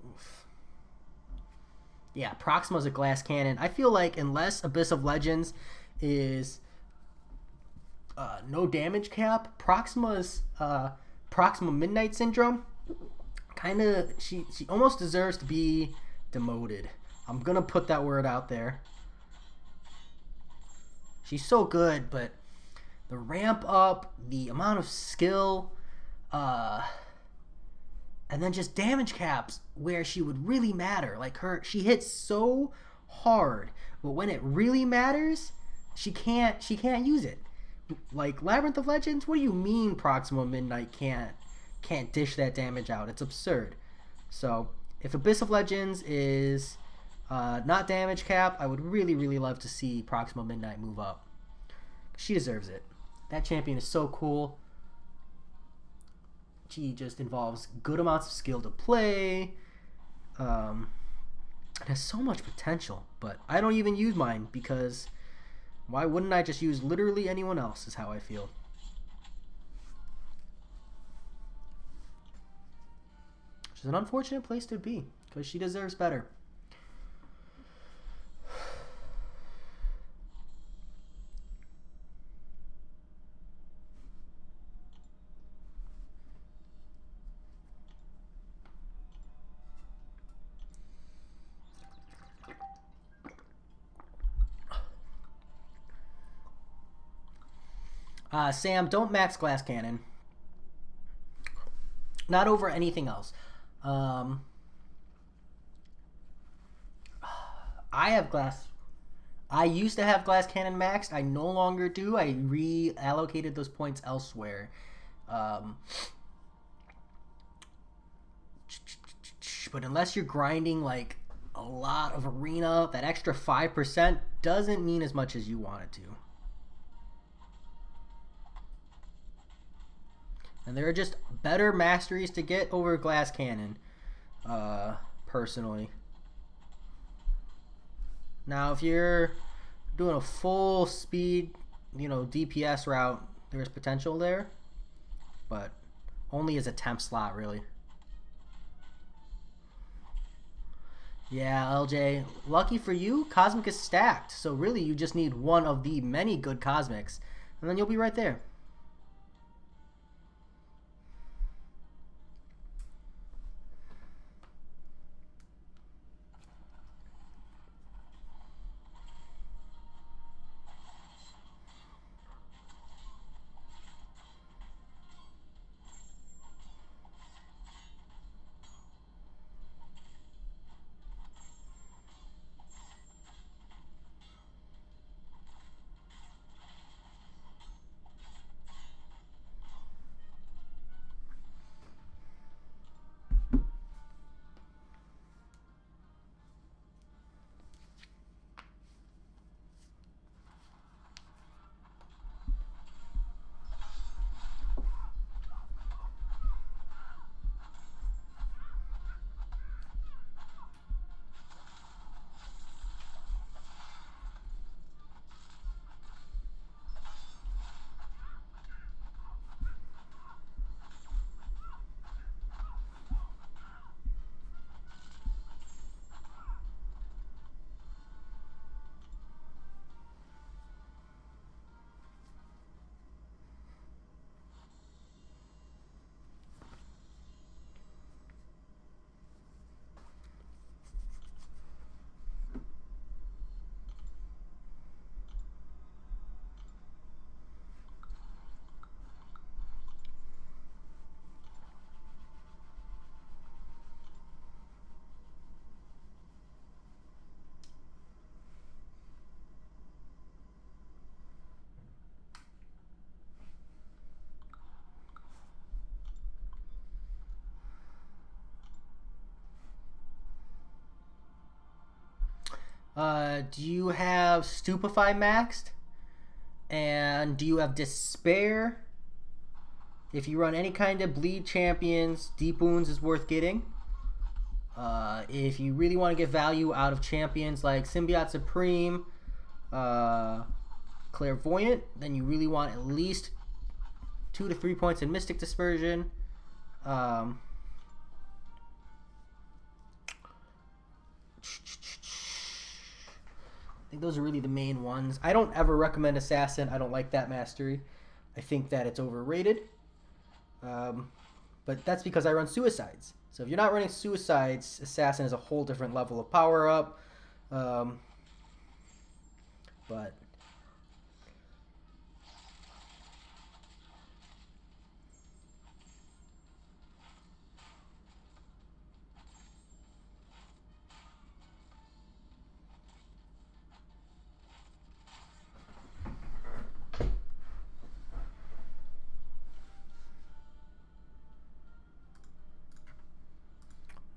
Oof. Yeah, Proxima's a glass cannon. I feel like unless Abyss of Legends is no damage cap, Proxima's Proxima Midnight Syndrome, kind of, she almost deserves to be demoted. I'm gonna put that word out there. She's so good, but the ramp up, the amount of skill, and then just damage caps where she would really matter. Like she hits so hard, but when it really matters, she can't use it. Like Labyrinth of Legends, what do you mean Proxima Midnight can't dish that damage out? It's absurd. So if Abyss of Legends is not damage cap, I would really love to see Proxima Midnight move up. She deserves it. That champion is so cool. She just involves good amounts of skill to play. It has so much potential, but I don't even use mine because why wouldn't I just use literally anyone else is how I feel. Which is an unfortunate place to be because she deserves better. Sam, don't max glass cannon. Not over anything else. I have glass. I used to have glass cannon maxed. I no longer do. I reallocated those points elsewhere. But unless you're grinding like a lot of arena, that extra 5% doesn't mean as much as you want it to. And there are just better masteries to get over glass cannon, personally. Now, if you're doing a full speed, DPS route, there's potential there, but only as a temp slot, really. Yeah, LJ, lucky for you, Cosmic is stacked, so really you just need one of the many good Cosmics, and then you'll be right there. Do you have Stupefy maxed? And do you have Despair? If you run any kind of bleed champions, Deep Wounds is worth getting. If you really want to get value out of champions like Symbiote Supreme, Clairvoyant, then you really want at least 2 to 3 points in Mystic Dispersion. I think those are really the main ones. I don't ever recommend Assassin. I don't like that mastery. I think that it's overrated. But that's because I run Suicides. So if you're not running Suicides, Assassin is a whole different level of power up. But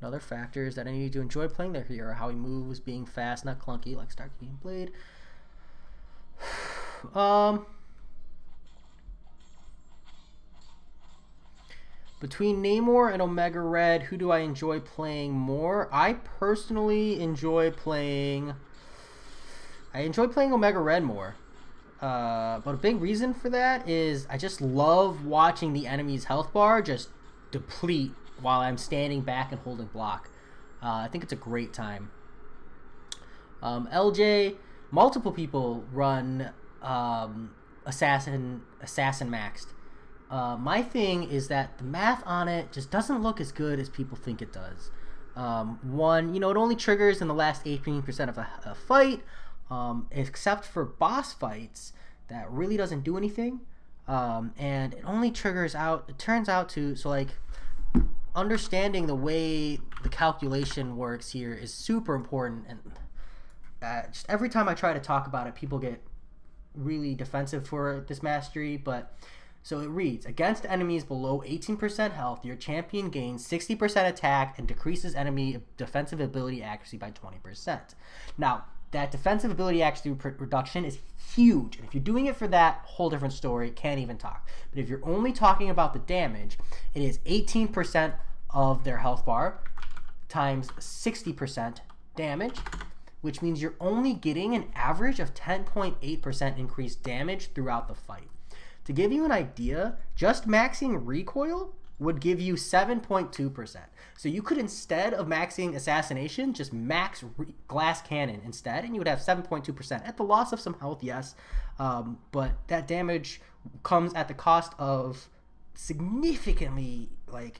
other factors that I need to enjoy playing their hero are how he moves, being fast, not clunky like Starkey and Blade. Between Namor and Omega Red, who do I enjoy playing more? I personally enjoy playing Omega Red more. But a big reason for that is I just love watching the enemy's health bar just deplete while I'm standing back and holding block. I think it's a great time. LJ, multiple people run Assassin maxed. My thing is that the math on it just doesn't look as good as people think it does. One, it only triggers in the last 18% of a fight, except for boss fights. That really doesn't do anything. And it only triggers out, it turns out to, so like, understanding the way the calculation works here is super important, and just every time I try to talk about it, people get really defensive for this mastery. But so it reads, against enemies below 18% health, your champion gains 60% attack and decreases enemy defensive ability accuracy by 20%. Now, that defensive ability accuracy reduction is huge, and if you're doing it for that, whole different story, can't even talk. But if you're only talking about the damage, it is 18% of their health bar times 60% damage, which means you're only getting an average of 10.8% increased damage throughout the fight. To give you an idea, just maxing recoil would give you 7.2%. So you could, instead of maxing assassination, just max glass cannon instead, and you would have 7.2% at the loss of some health, yes, but that damage comes at the cost of significantly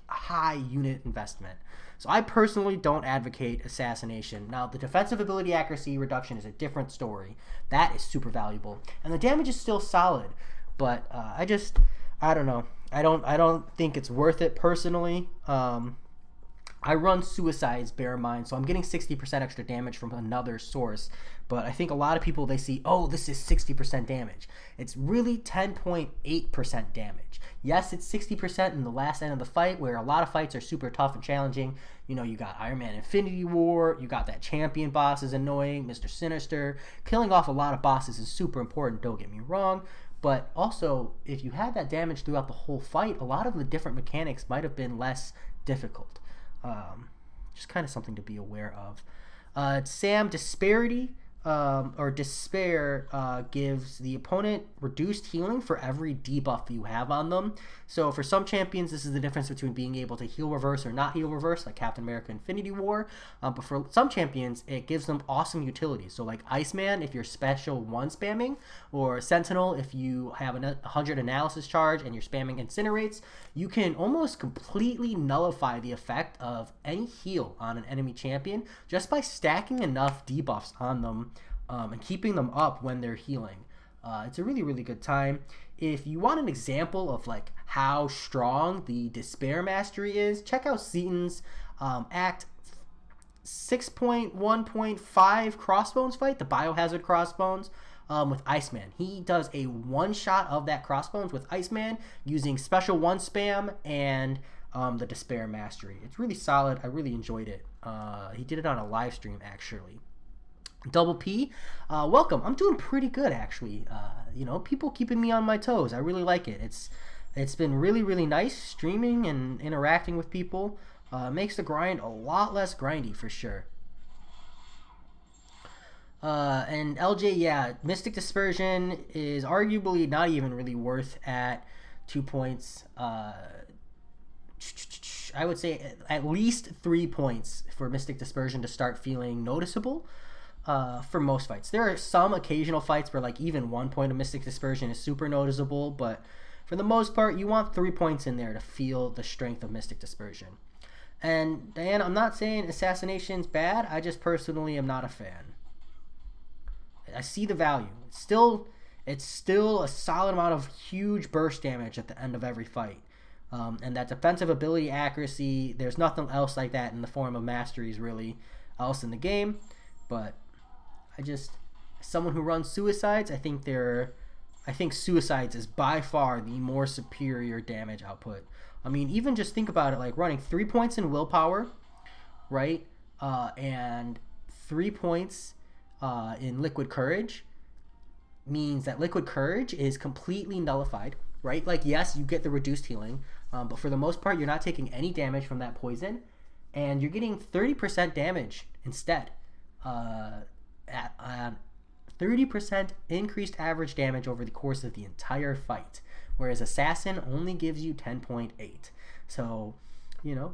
high unit investment. So I personally don't advocate assassination. Now, the defensive ability accuracy reduction is a different story. That is super valuable, and the damage is still solid. But I don't know. I don't think it's worth it personally. I run Suicides, bear in mind, so I'm getting 60% extra damage from another source. But I think a lot of people, they see, oh, this is 60% damage. It's really 10.8% damage. Yes, it's 60% in the last end of the fight, where a lot of fights are super tough and challenging. You got Iron Man Infinity War, you got that champion boss is annoying, Mr. Sinister. Killing off a lot of bosses is super important, don't get me wrong. But also, if you had that damage throughout the whole fight, a lot of the different mechanics might have been less difficult. Just kind of something to be aware of. Sam, Disparity or Despair gives the opponent reduced healing for every debuff you have on them. So for some champions, this is the difference between being able to heal reverse or not heal reverse, like Captain America Infinity War. But for some champions, it gives them awesome utility. So like Iceman, if you're special 1 spamming, or Sentinel, if you have a 100 analysis charge and you're spamming Incinerates, you can almost completely nullify the effect of any heal on an enemy champion just by stacking enough debuffs on them and keeping them up when they're healing. It's a really, really good time. If you want an example of how strong the Despair Mastery is, check out Seaton's Act 6.1.5 Crossbones fight, the Biohazard Crossbones, with Iceman. He does a one-shot of that Crossbones with Iceman using Special 1 spam and the Despair Mastery. It's really solid. I really enjoyed it. He did it on a live stream, actually. Double P, welcome. I'm doing pretty good actually. People keeping me on my toes. I really like it. It's been really really nice streaming and interacting with people. Makes the grind a lot less grindy for sure. And LJ, yeah, Mystic Dispersion is arguably not even really worth at 2 points. I would say at least 3 points for Mystic Dispersion to start feeling noticeable. For most fights, there are some occasional fights where like even 1 point of Mystic Dispersion is super noticeable, but for the most part, you want 3 points in there to feel the strength of Mystic Dispersion. And Diane, I'm not saying Assassination's bad. I just personally am not a fan. I see the value. It's still a solid amount of huge burst damage at the end of every fight. And that defensive ability accuracy, there's nothing else like that in the form of masteries really else in the game. But as someone who runs suicides, I think suicides is by far the more superior damage output. I mean, even just think about it, like running 3 points in willpower, right? And 3 points in liquid courage means that liquid courage is completely nullified, right? Like, yes, you get the reduced healing, but for the most part, you're not taking any damage from that poison, and you're getting 30% damage instead. 30% increased average damage over the course of the entire fight, whereas Assassin only gives you 10.8. So,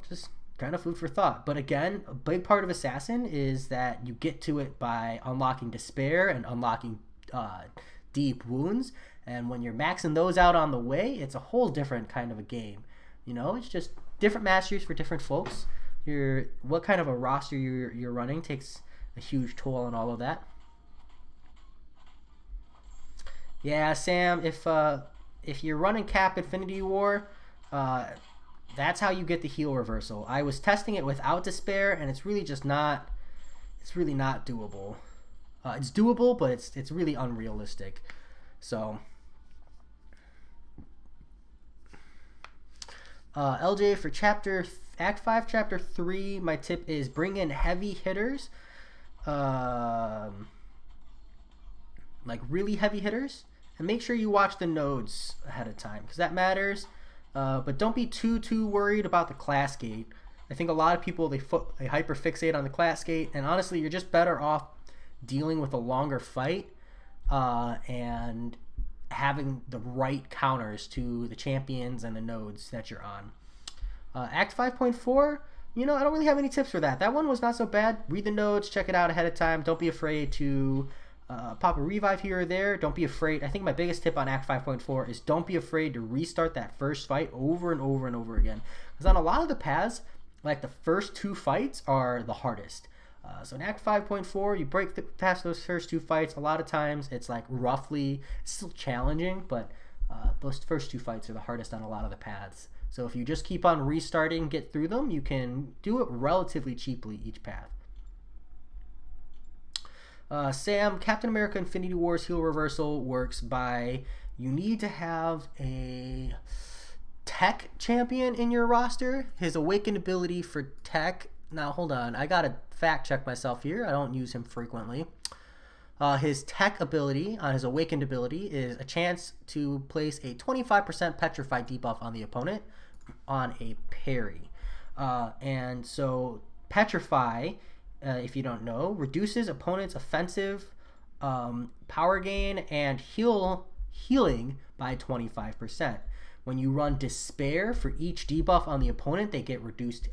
just kind of food for thought. But again, a big part of Assassin is that you get to it by unlocking Despair and unlocking Deep Wounds, and when you're maxing those out on the way, it's a whole different kind of a game. It's just different masteries for different folks. What kind of a roster you're running takes a huge toll on all of that. Yeah, Sam, if you're running Cap Infinity War, that's how you get the heal reversal. I was testing it without Despair, and it's really not doable. It's doable, but it's really unrealistic. So, LJ, for Act 5, Chapter 3, my tip is bring in heavy hitters. Like really heavy hitters, and make sure you watch the nodes ahead of time because that matters. But don't be too worried about the class gate. I think a lot of people they hyper fixate on the class gate, and honestly, you're just better off dealing with a longer fight and having the right counters to the champions and the nodes that you're on. Act 5.4. I don't really have any tips for that. That one was not so bad. Read the notes, check it out ahead of time. Don't be afraid to pop a revive here or there. Don't be afraid. I think my biggest tip on Act 5.4 is don't be afraid to restart that first fight over and over and over again. Because on a lot of the paths, like the first 2 fights are the hardest. So in Act 5.4, you break past those first 2 fights. A lot of times it's like roughly, it's still challenging, but those first 2 fights are the hardest on a lot of the paths. So if you just keep on restarting, get through them, you can do it relatively cheaply each path. Sam, Captain America Infinity War's heal reversal works by you need to have a tech champion in your roster. His awakened ability for tech. Now, hold on. I got to fact check myself here. I don't use him frequently. His tech ability, his awakened ability, is a chance to place a 25% petrify debuff on the opponent on a parry. And so petrify, if you don't know, reduces opponent's offensive power gain and healing by 25%. When you run Despair, for each debuff on the opponent, they get reduced.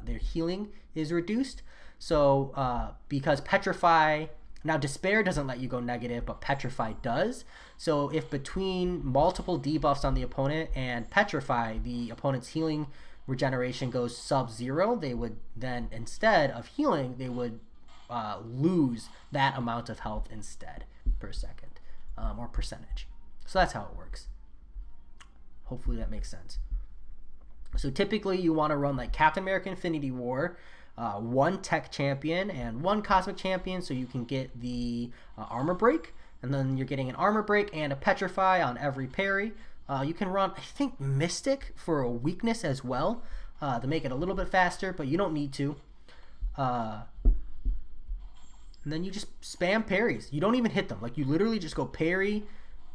Their healing is reduced. So because Petrify, now Despair doesn't let you go negative, but Petrify does. So if between multiple debuffs on the opponent and Petrify, the opponent's healing regeneration goes sub-zero, they would then, instead of healing, they would lose that amount of health instead per second, or percentage. So that's how it works. Hopefully that makes sense. So typically you want to run like Captain America Infinity War, 1 tech champion and 1 cosmic champion, so you can get the armor break, and then you're getting an armor break and a petrify on every parry. You can run, I think, Mystic for a weakness as well, to make it a little bit faster, but you don't need to. and then you just spam parries. You don't even hit them. Like, you literally just go parry,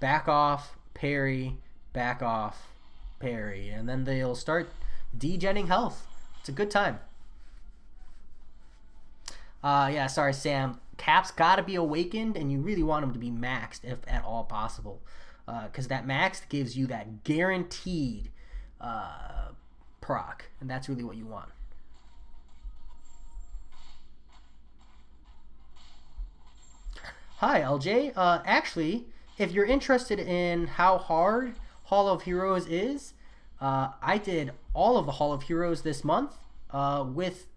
back off, parry, back off, parry, and then they'll start degenning health. It's a good time. Yeah, sorry, Sam. Cap's got to be awakened, and you really want him to be maxed if at all possible, because that maxed gives you that guaranteed proc, and that's really what you want. Hi, LJ. Actually, if you're interested in how hard Hall of Heroes is, I did all of the Hall of Heroes this month with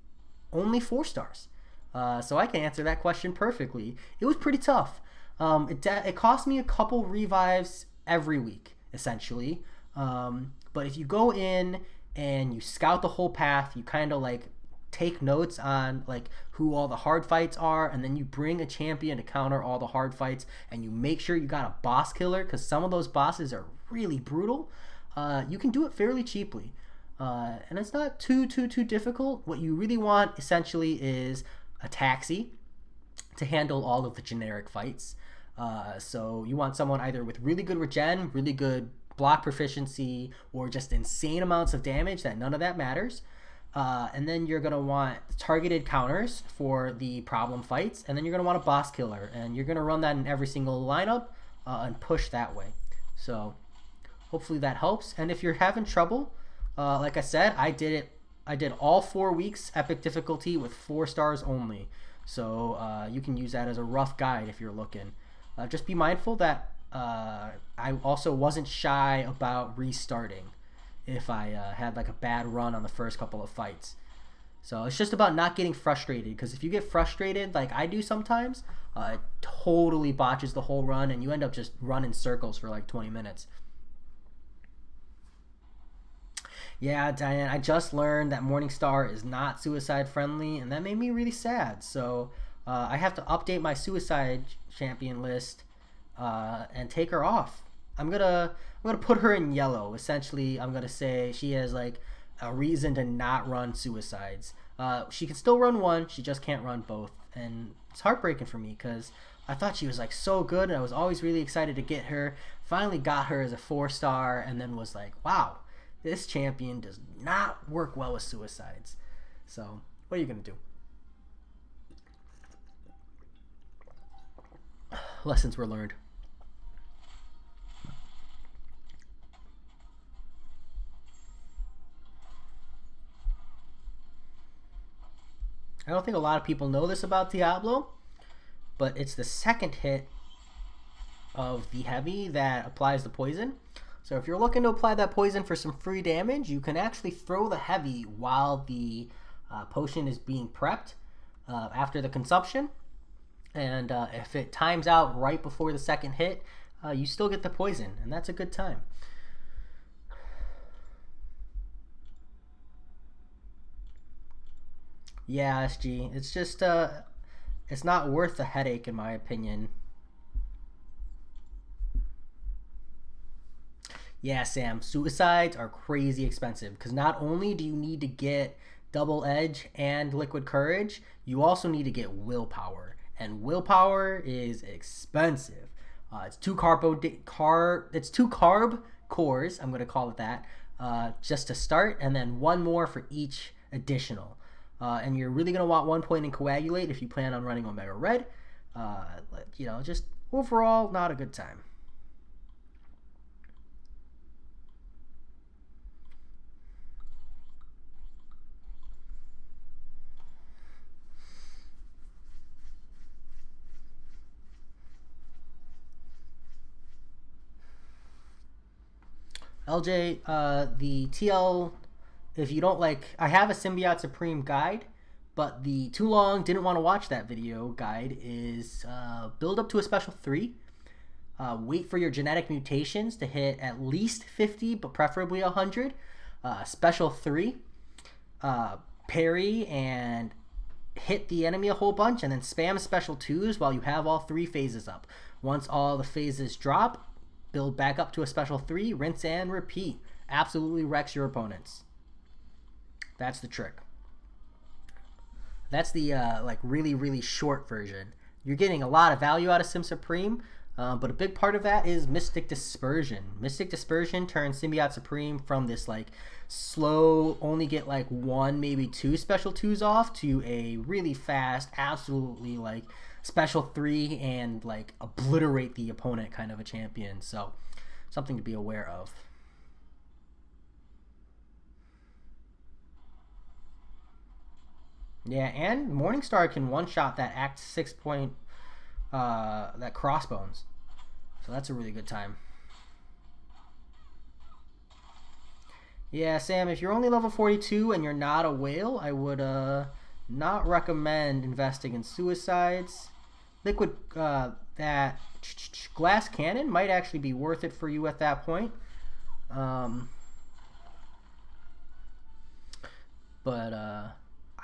only 4 stars. So I can answer that question perfectly. It was pretty tough. It cost me a couple revives every week, essentially. But if you go in and you scout the whole path, you kind of like take notes on like who all the hard fights are, and then you bring a champion to counter all the hard fights, and you make sure you got a boss killer, because some of those bosses are really brutal. You can do it fairly cheaply. And it's not too difficult. What you really want essentially is a taxi to handle all of the generic fights. So you want someone either with really good regen, really good block proficiency, or just insane amounts of damage that none of that matters. And then you're going to want targeted counters for the problem fights, and then you're going to want a boss killer, and you're going to run that in every single lineup and push that way. So hopefully that helps. And if you're having trouble, like I said, I did all 4 weeks epic difficulty with 4 stars only. So you can use that as a rough guide if you're looking. Just be mindful that I also wasn't shy about restarting if I had like a bad run on the first couple of fights. So it's just about not getting frustrated, because if you get frustrated like I do sometimes, it totally botches the whole run, and you end up just running circles for like 20 minutes. Yeah, Diane, I just learned that Morningstar is not suicide friendly, and that made me really sad. So I have to update my suicide champion list and take her off. I'm gonna put her in yellow. Essentially, I'm gonna say she has like a reason to not run suicides. She can still run one, she just can't run both, and it's heartbreaking for me because I thought she was like so good, and I was always really excited to get her. Finally got her as a 4-star, and then was like, wow, this champion does not work well with suicides. So what are you gonna do? Lessons were learned. I don't think a lot of people know this about Diablo, but it's the second hit of the heavy that applies the poison. So if you're looking to apply that poison for some free damage, you can actually throw the heavy while the potion is being prepped after the consumption. And if it times out right before the second hit, you still get the poison, and that's a good time. Yeah, SG. It's just, it's not worth the headache, in my opinion. Yeah, Sam. Suicides are crazy expensive, because not only do you need to get Double Edge and Liquid Courage, you also need to get Willpower. And Willpower is expensive. It's two carb cores, I'm going to call it that, just to start, and then one more for each additional. And you're really going to want 1 point in Coagulate if you plan on running Omega Red. Just overall, not a good time. LJ, the TL, if you don't like, I have a Symbiote Supreme guide, but the too long, didn't want to watch that video guide is build up to a special 3. Wait for your genetic mutations to hit at least 50, but preferably 100. Special 3. Parry and hit the enemy a whole bunch, and then spam special 2s while you have all 3 phases up. Once all the phases drop, build back up to a special 3, rinse and repeat. Absolutely wrecks your opponents. That's the trick. That's the really short version. you're getting a lot of value out of Sim Supreme, but a big part of that is Mystic Dispersion. Mystic Dispersion turns Symbiote Supreme from this like slow, only get like 1, maybe 2 special 2s off to a really fast, absolutely like special 3 and like obliterate the opponent kind of a champion. So something to be aware of. Yeah, and Morningstar can one-shot that Act 6 point, that Crossbones. So that's a really good time. Yeah, Sam, if you're only level 42 and you're not a whale, I would not recommend investing in Suicides. Liquid, that Glass Cannon might actually be worth it for you at that point.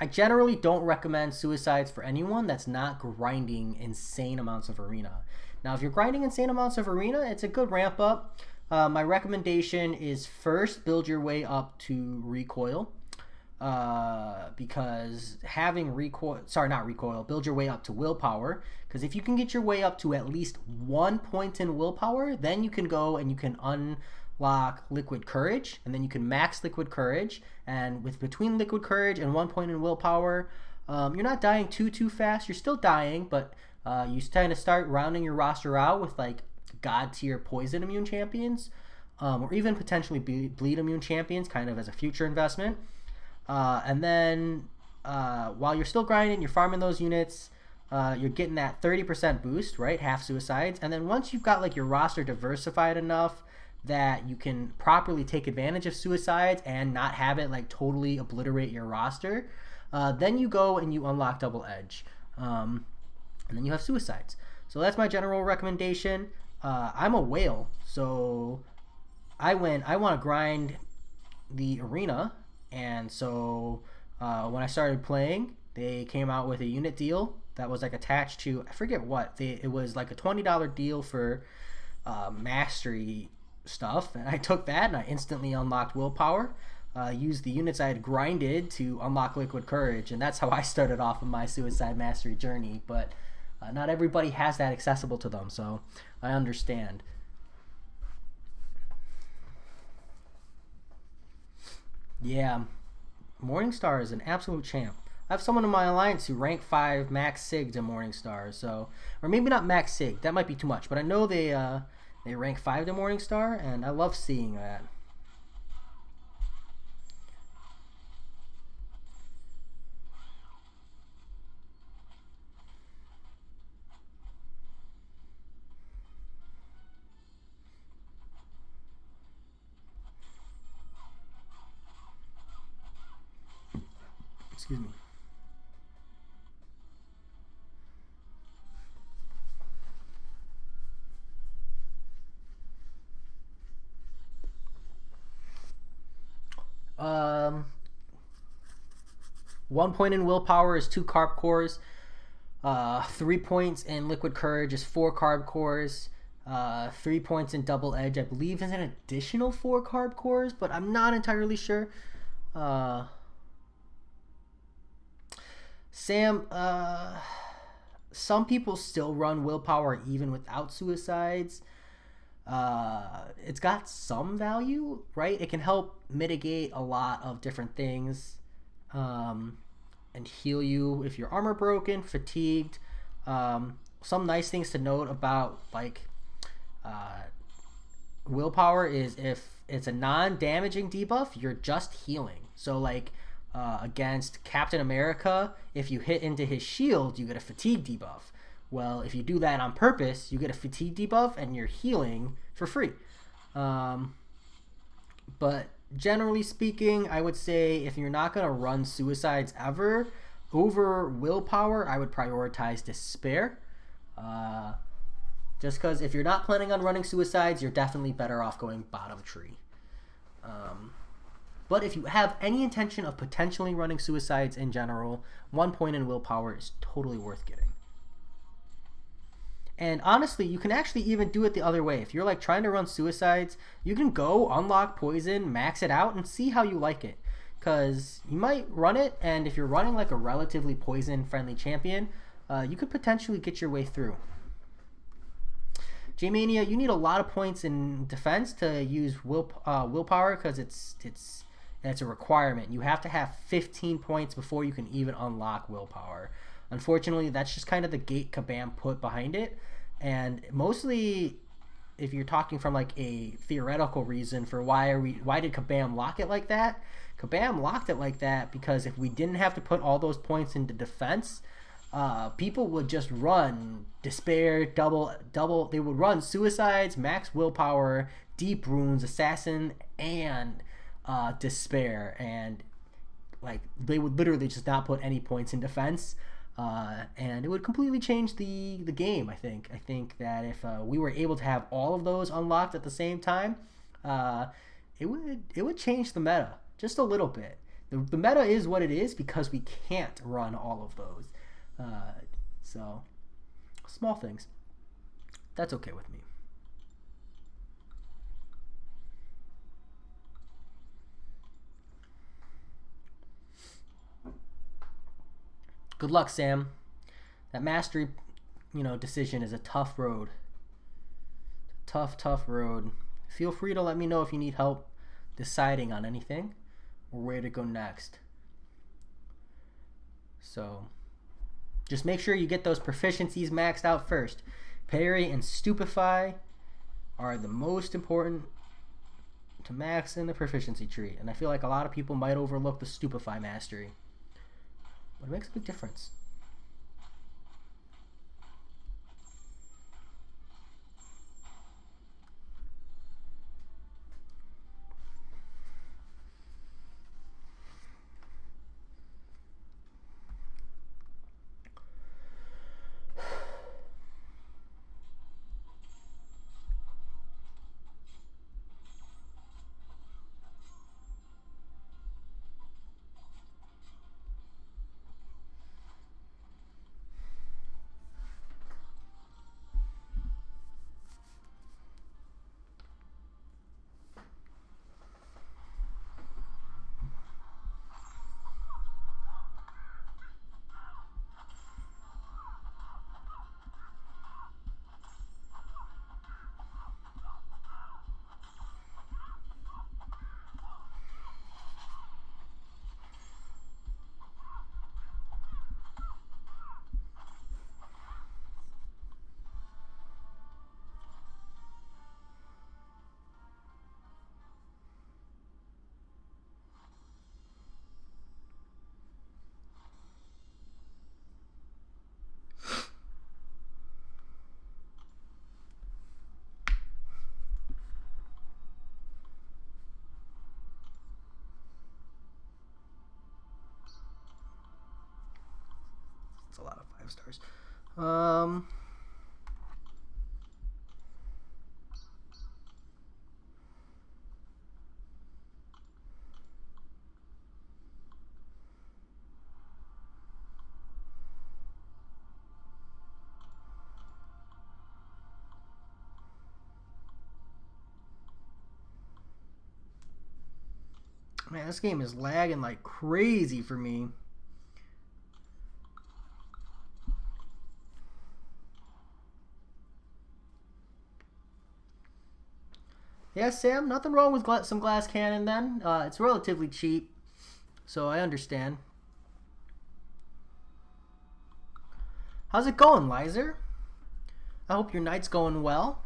I generally don't recommend Suicides for anyone that's not grinding insane amounts of arena. Now, if you're grinding insane amounts of arena, it's a good ramp up. My recommendation is first build your way up to recoil, because having build your way up to willpower, because if you can get your way up to at least 1 point in willpower, then you can go and you can unlock Liquid Courage, and then you can max Liquid Courage, and with between Liquid Courage and 1 point in willpower, you're not dying too fast. You're still dying, but you kind of start rounding your roster out with like god tier poison immune champions, or even potentially bleed immune champions, kind of as a future investment. And then while you're still grinding, you're farming those units, you're getting that 30% boost, right? Half Suicides. And then once you've got like your roster diversified enough that you can properly take advantage of Suicides and not have it like totally obliterate your roster, then you go and you unlock Double Edge, and then you have Suicides. So that's my general recommendation. I'm a whale, so I want to grind the arena, and so when I started playing, they came out with a unit deal that was like attached to, I forget what, it was like a $20 deal for mastery stuff, and I took that and I instantly unlocked willpower, used the units I had grinded to unlock Liquid Courage, and that's how I started off of my Suicide Mastery journey. But not everybody has that accessible to them, so I understand. Yeah, Morningstar is an absolute champ. I have someone in my alliance who rank 5 max sig to Morningstar, so, or maybe not max sig, that might be too much, but I know they rank 5 to Morningstar, and I love seeing that. Excuse me. Um, 1 point in willpower is 2 carb cores. 3 points in Liquid Courage is 4 carb cores. 3 points in Double Edge, I believe, is an additional 4 carb cores, but I'm not entirely sure. Sam, some people still run willpower even without Suicides. It's got some value, right? It can help mitigate a lot of different things, and heal you if your armor broken, fatigued. Some nice things to note about like willpower is if it's a non-damaging debuff, you're just healing. So like against Captain America, if you hit into his shield, you get a fatigue debuff. Well, if you do that on purpose, you get a fatigue debuff and you're healing for free. But generally speaking, I would say if you're not going to run Suicides ever, over willpower, I would prioritize Despair. Just because if you're not planning on running Suicides, you're definitely better off going bottom tree. But if you have any intention of potentially running Suicides in general, 1 point in willpower is totally worth getting. And honestly, you can actually even do it the other way. If you're like trying to run Suicides, you can go unlock Poison, max it out, and see how you like it. Because you might run it, and if you're running like a relatively poison-friendly champion, you could potentially get your way through. J-Mania, you need a lot of points in defense to use willpower because it's a requirement. You have to have 15 points before you can even unlock willpower. Unfortunately, that's just kind of the gate Kabam put behind it, and mostly, if you're talking from like a theoretical reason for why did Kabam lock it like that? Kabam locked it like that because if we didn't have to put all those points into defense, people would just run despair, double. They would run suicides, max willpower, deep runes, assassin, and despair, and like they would literally just not put any points in defense, and it would completely change the game. I think that if we were able to have all of those unlocked at the same time, it would change the meta just a little bit. The meta is what it is because we can't run all of those. So small things. That's okay with me. Good luck, Sam. That mastery, decision is a tough road. Tough road. Feel free to let me know if you need help deciding on anything or where to go next. So just make sure you get those proficiencies maxed out first. Parry and Stupefy are the most important to max in the proficiency tree. And I feel like a lot of people might overlook the Stupefy mastery. But it makes a big difference. It's a lot of 5 stars. Man, this game is lagging like crazy for me. Yeah, Sam, nothing wrong with some glass cannon then. It's relatively cheap, so I understand. How's it going, Lizer? I hope your night's going well.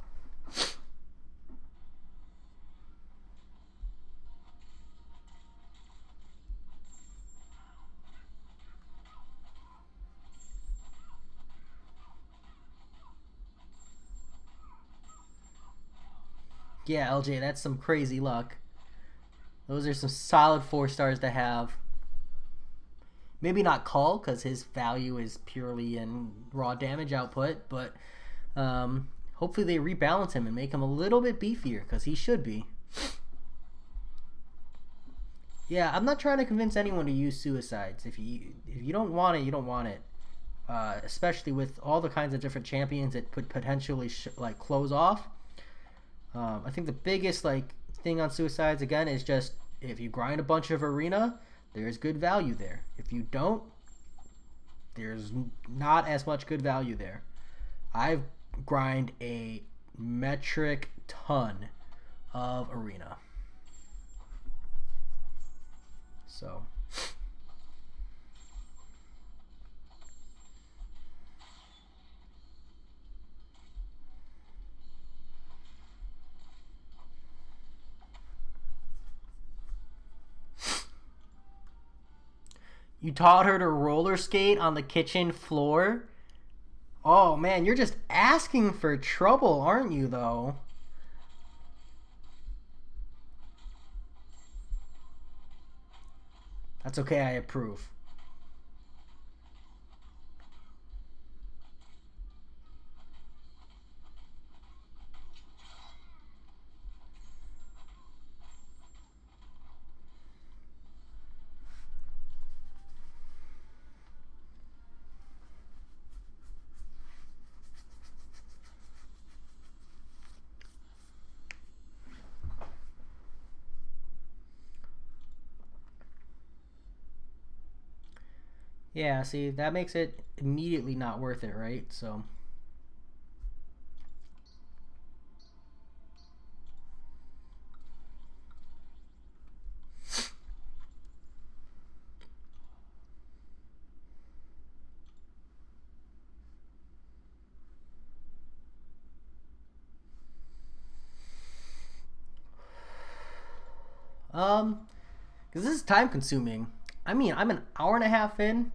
Yeah, LJ, that's some crazy luck. Those are some solid 4 stars to have. Maybe not Cull, because his value is purely in raw damage output, but hopefully they rebalance him and make him a little bit beefier, because he should be. Yeah, I'm not trying to convince anyone to use suicides. If you don't want it, you don't want it. Especially with all the kinds of different champions that could potentially close off. I think the biggest thing on suicides again is just if you grind a bunch of arena, there's good value there. If you don't, there's not as much good value there. I've grind a metric ton of arena. So you taught her to roller skate on the kitchen floor? Oh man, you're just asking for trouble, aren't you, though? That's okay, I approve. Yeah, see, that makes it immediately not worth it, right? So, because this is time consuming. I mean, I'm an hour and a half in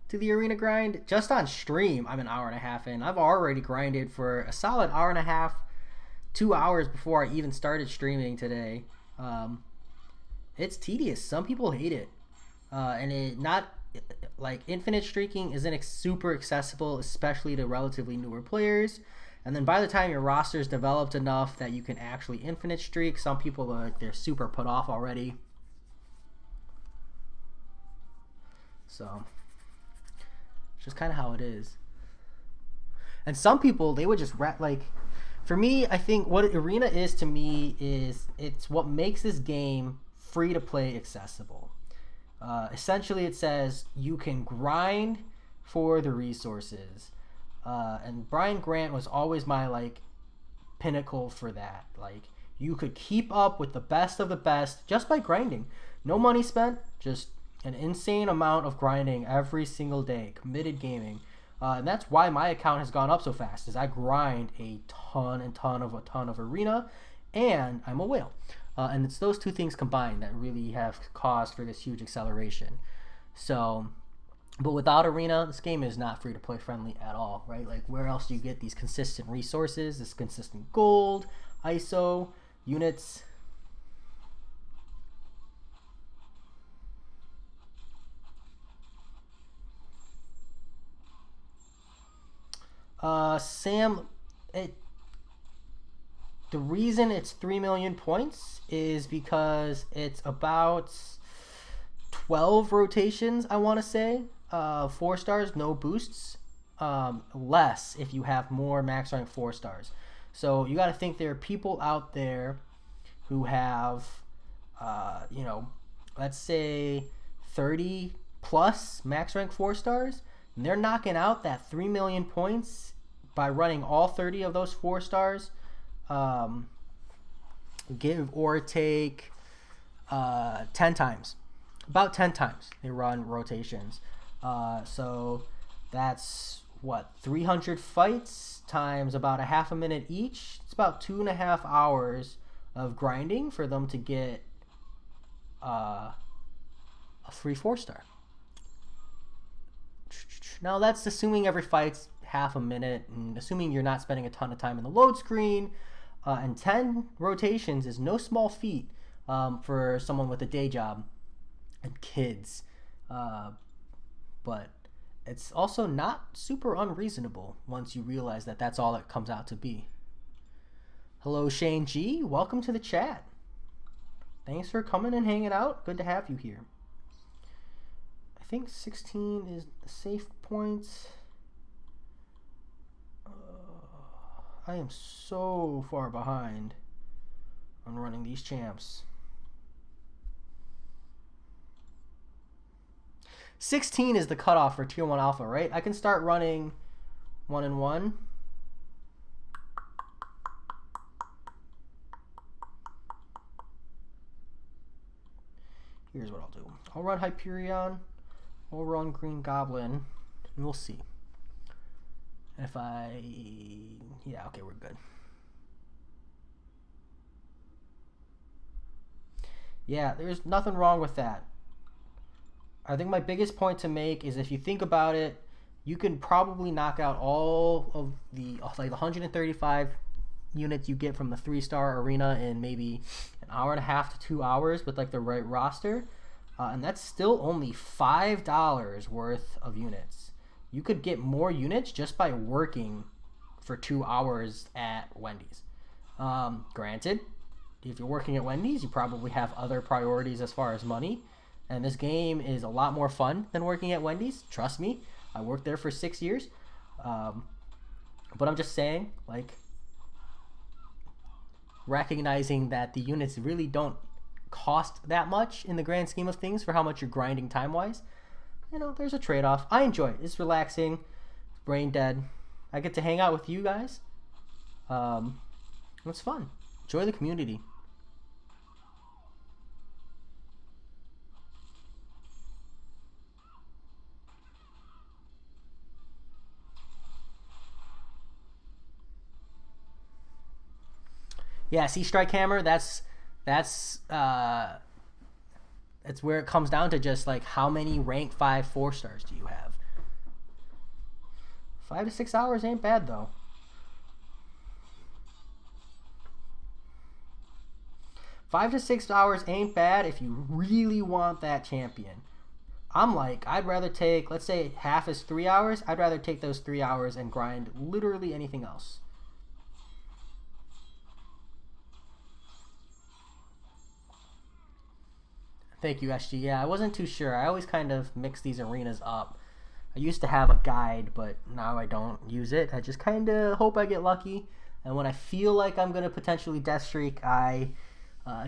to the arena grind. Just on stream, I'm an hour and a half in. I've already grinded for a solid hour and a half, 2 hours before I even started streaming today. It's tedious. Some people hate it. And it not like infinite streaking isn't super accessible, especially to relatively newer players. And then by the time your roster is developed enough that you can actually infinite streak, some people are they're super put off already. So it's just kind of how it is. And some people they would just like. For me, I think what arena is to me is it's what makes this game free to play accessible. Essentially, it says you can grind for the resources, and Brian Grant was always my like pinnacle for that. Like you could keep up with the best of the best just by grinding. No money spent, just an insane amount of grinding every single day. Committed gaming, and that's why my account has gone up so fast. Is I grind a ton of arena, and I'm a whale. And it's those two things combined that really have caused for this huge acceleration. So, but without arena, this game is not free to play friendly at all, right? Like where else do you get these consistent resources, this consistent gold, ISO, units? Sam, the reason it's 3 million points is because it's about 12 rotations, I want to say. 4 stars, no boosts. Less if you have more max rank 4 stars. So you got to think there are people out there who have, let's say 30 plus max rank 4 stars. And they're knocking out that 3 million points by running all 30 of those 4 stars. Give or take 10 times. About 10 times they run rotations. So that's what, 300 fights times about a half a minute each. It's about 2.5 hours of grinding for them to get a free 4 star. Now that's assuming every fight's half a minute and assuming you're not spending a ton of time in the load screen. And 10 rotations is no small feat for someone with a day job and kids. But it's also not super unreasonable once you realize that that's all it comes out to be. Hello, Shane G. Welcome to the chat. Thanks for coming and hanging out. Good to have you here. I think 16 is the safe points. I am so far behind on running these champs. 16 is the cutoff for Tier 1 Alpha, right? I can start running 1-1. Here's what I'll do. I'll run Hyperion. I'll run Green Goblin. And we'll see. If I... Yeah, okay, we're good. Yeah, there's nothing wrong with that. I think my biggest point to make is if you think about it, you can probably knock out all of the like 135 units you get from the 3-star arena in maybe an hour and a half to 2 hours with like the right roster. And that's still only $5 worth of units. You could get more units just by working for 2 hours at Wendy's. Granted, if you're working at Wendy's, you probably have other priorities as far as money. And this game is a lot more fun than working at Wendy's. Trust me, I worked there for 6 years. But I'm just saying, like, recognizing that the units really don't cost that much in the grand scheme of things for how much you're grinding time-wise. You know, there's a trade-off. I enjoy it. It's relaxing, brain dead. I get to hang out with you guys. It's fun. Enjoy the community. Yeah, see, Strike Hammer, that's where it comes down to just like how many rank 5 4-stars do you have. 5 to 6 hours ain't bad though. Five to 6 hours ain't bad if you really want that champion. I'm like, I'd rather take, let's say half is 3 hours, I'd rather take those 3 hours and grind literally anything else. Thank you, SG. Yeah, I wasn't too sure. I always kind of mix these arenas up. I used to have a guide, but now I don't use it. I just kind of hope I get lucky. And when I feel like I'm going to potentially death streak, I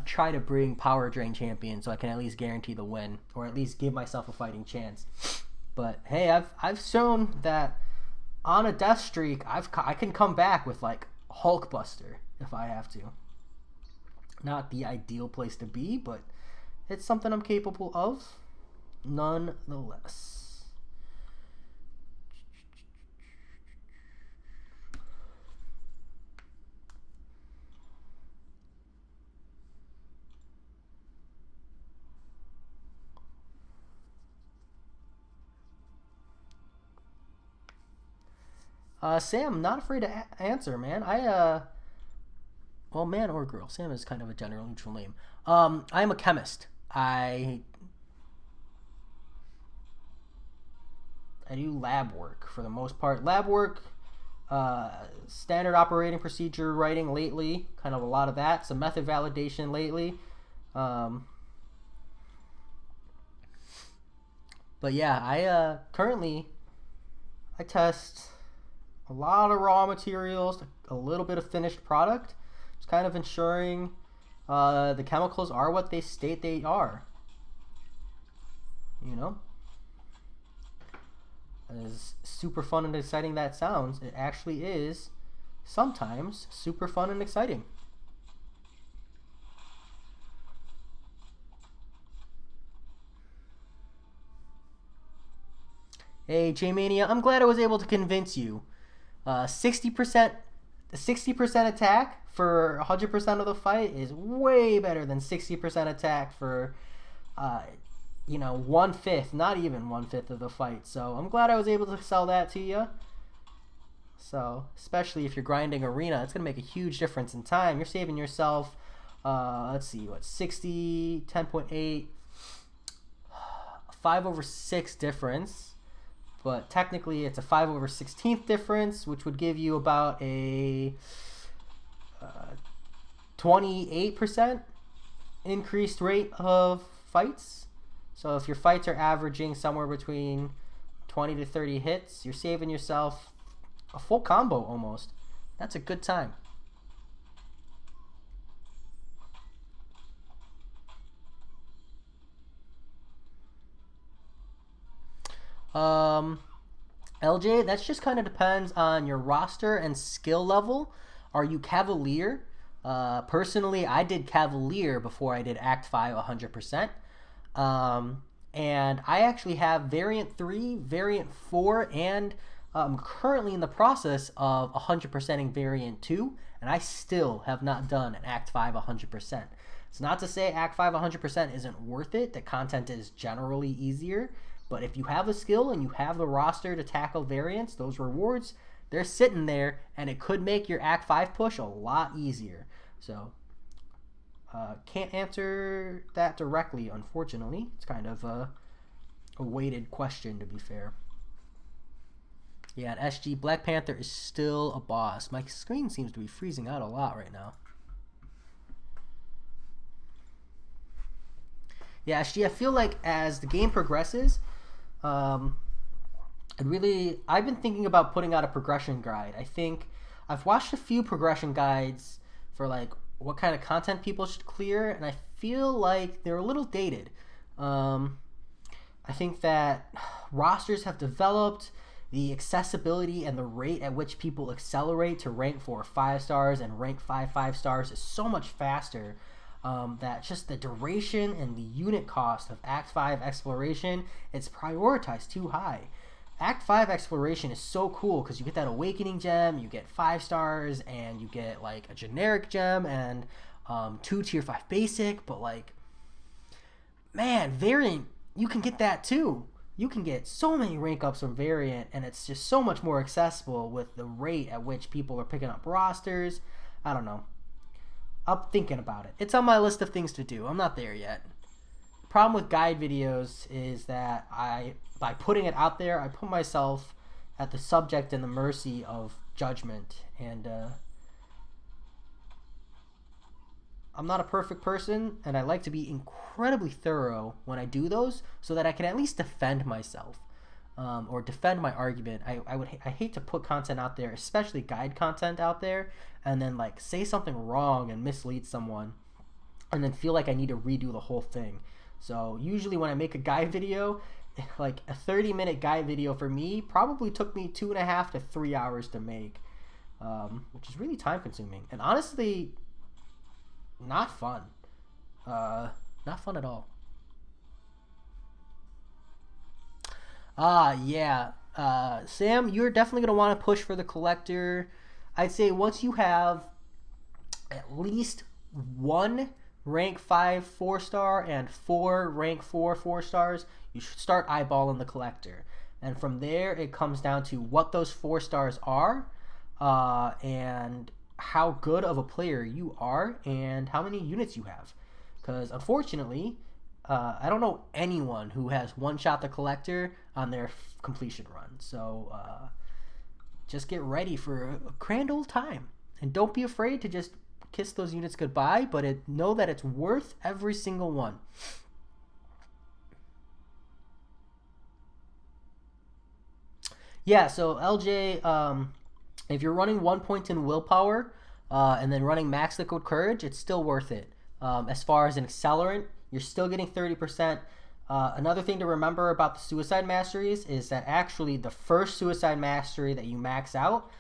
try to bring Power Drain Champion so I can at least guarantee the win, or at least give myself a fighting chance. But hey, I've shown that on a death streak, I can come back with like Hulkbuster if I have to. Not the ideal place to be, but it's something I'm capable of, nonetheless. Sam, not afraid to answer, man. Well, man or girl. Sam is kind of a general neutral name. I am a chemist. I do lab work for the most part. Lab work, standard operating procedure writing lately, kind of a lot of that. Some method validation lately. But yeah, I currently I test a lot of raw materials, a little bit of finished product. Just kind of ensuring the chemicals are what they state they are. You know? As super fun and exciting that sounds, it actually is sometimes super fun and exciting. Hey, J-Mania, I'm glad I was able to convince you. 60% attack for 100% of the fight is way better than 60% attack for, 1/5, not even 1/5 of the fight. So I'm glad I was able to sell that to you. So, especially if you're grinding arena, it's going to make a huge difference in time. You're saving yourself, let's see, 60, 10.8, 5/6 difference. But technically it's a 5/16 difference, which would give you about a 28% increased rate of fights. So if your fights are averaging somewhere between 20 to 30 hits, you're saving yourself a full combo almost. That's a good time. Um, LJ, that just kind of depends on your roster and skill level. Are you Cavalier? Personally, I did Cavalier before I did Act 5 100%. And I actually have Variant 3, Variant 4, and I'm currently in the process of 100%ing Variant 2, and I still have not done an Act 5 100%. It's not to say Act 5 100% isn't worth it. The content is generally easier. But if you have a skill and you have the roster to tackle variants, those rewards, they're sitting there, and it could make your Act 5 push a lot easier. So, can't answer that directly, unfortunately. It's kind of a weighted question, to be fair. Yeah, and SG, Black Panther is still a boss. My screen seems to be freezing out a lot right now. Yeah, SG, I feel like as the game progresses, I've been thinking about putting out a progression guide. I think I've watched a few progression guides for like what kind of content people should clear, and I feel like they're a little dated. I think that rosters have developed, the accessibility and the rate at which people accelerate to rank 4 5 stars and rank 5 stars is so much faster. That just the duration and the unit cost of Act 5 exploration, it's prioritized too high. Act 5 exploration is so cool because you get that awakening gem, you get 5 stars, and you get like a generic gem and 2 tier 5 basic, but like, man, variant, you can get that too. You can get so many rank ups from variant, and it's just so much more accessible with the rate at which people are picking up rosters. I don't know. I'm thinking about it. It's on my list of things to do. I'm not there yet. The problem with guide videos is that by putting it out there, I put myself at the subject and the mercy of judgment. And I'm not a perfect person, and I like to be incredibly thorough when I do those so that I can at least defend myself. Or defend my argument. I hate to put content out there, especially guide content out there, and then like say something wrong and mislead someone, and then feel like I need to redo the whole thing. So usually when I make a guide video, like a 30-minute guide video for me probably took me 2.5 to 3 hours to make, which is really time consuming and honestly not fun. Not fun at all. Yeah. Sam, you're definitely going to want to push for the collector. I'd say once you have at least 1 rank 5 4-star and 4 rank 4 4-stars, you should start eyeballing the collector. And from there, it comes down to what those 4 stars are, and how good of a player you are, and how many units you have. Because unfortunately, I don't know anyone who has one-shot the collector on their completion run. So just get ready for a grand old time. And don't be afraid to just kiss those units goodbye, but know that it's worth every single one. Yeah, so LJ, if you're running 1 point in willpower and then running max liquid courage, it's still worth it. As far as an accelerant, you're still getting 30%. Another thing to remember about the suicide masteries is that actually the first suicide mastery that you max out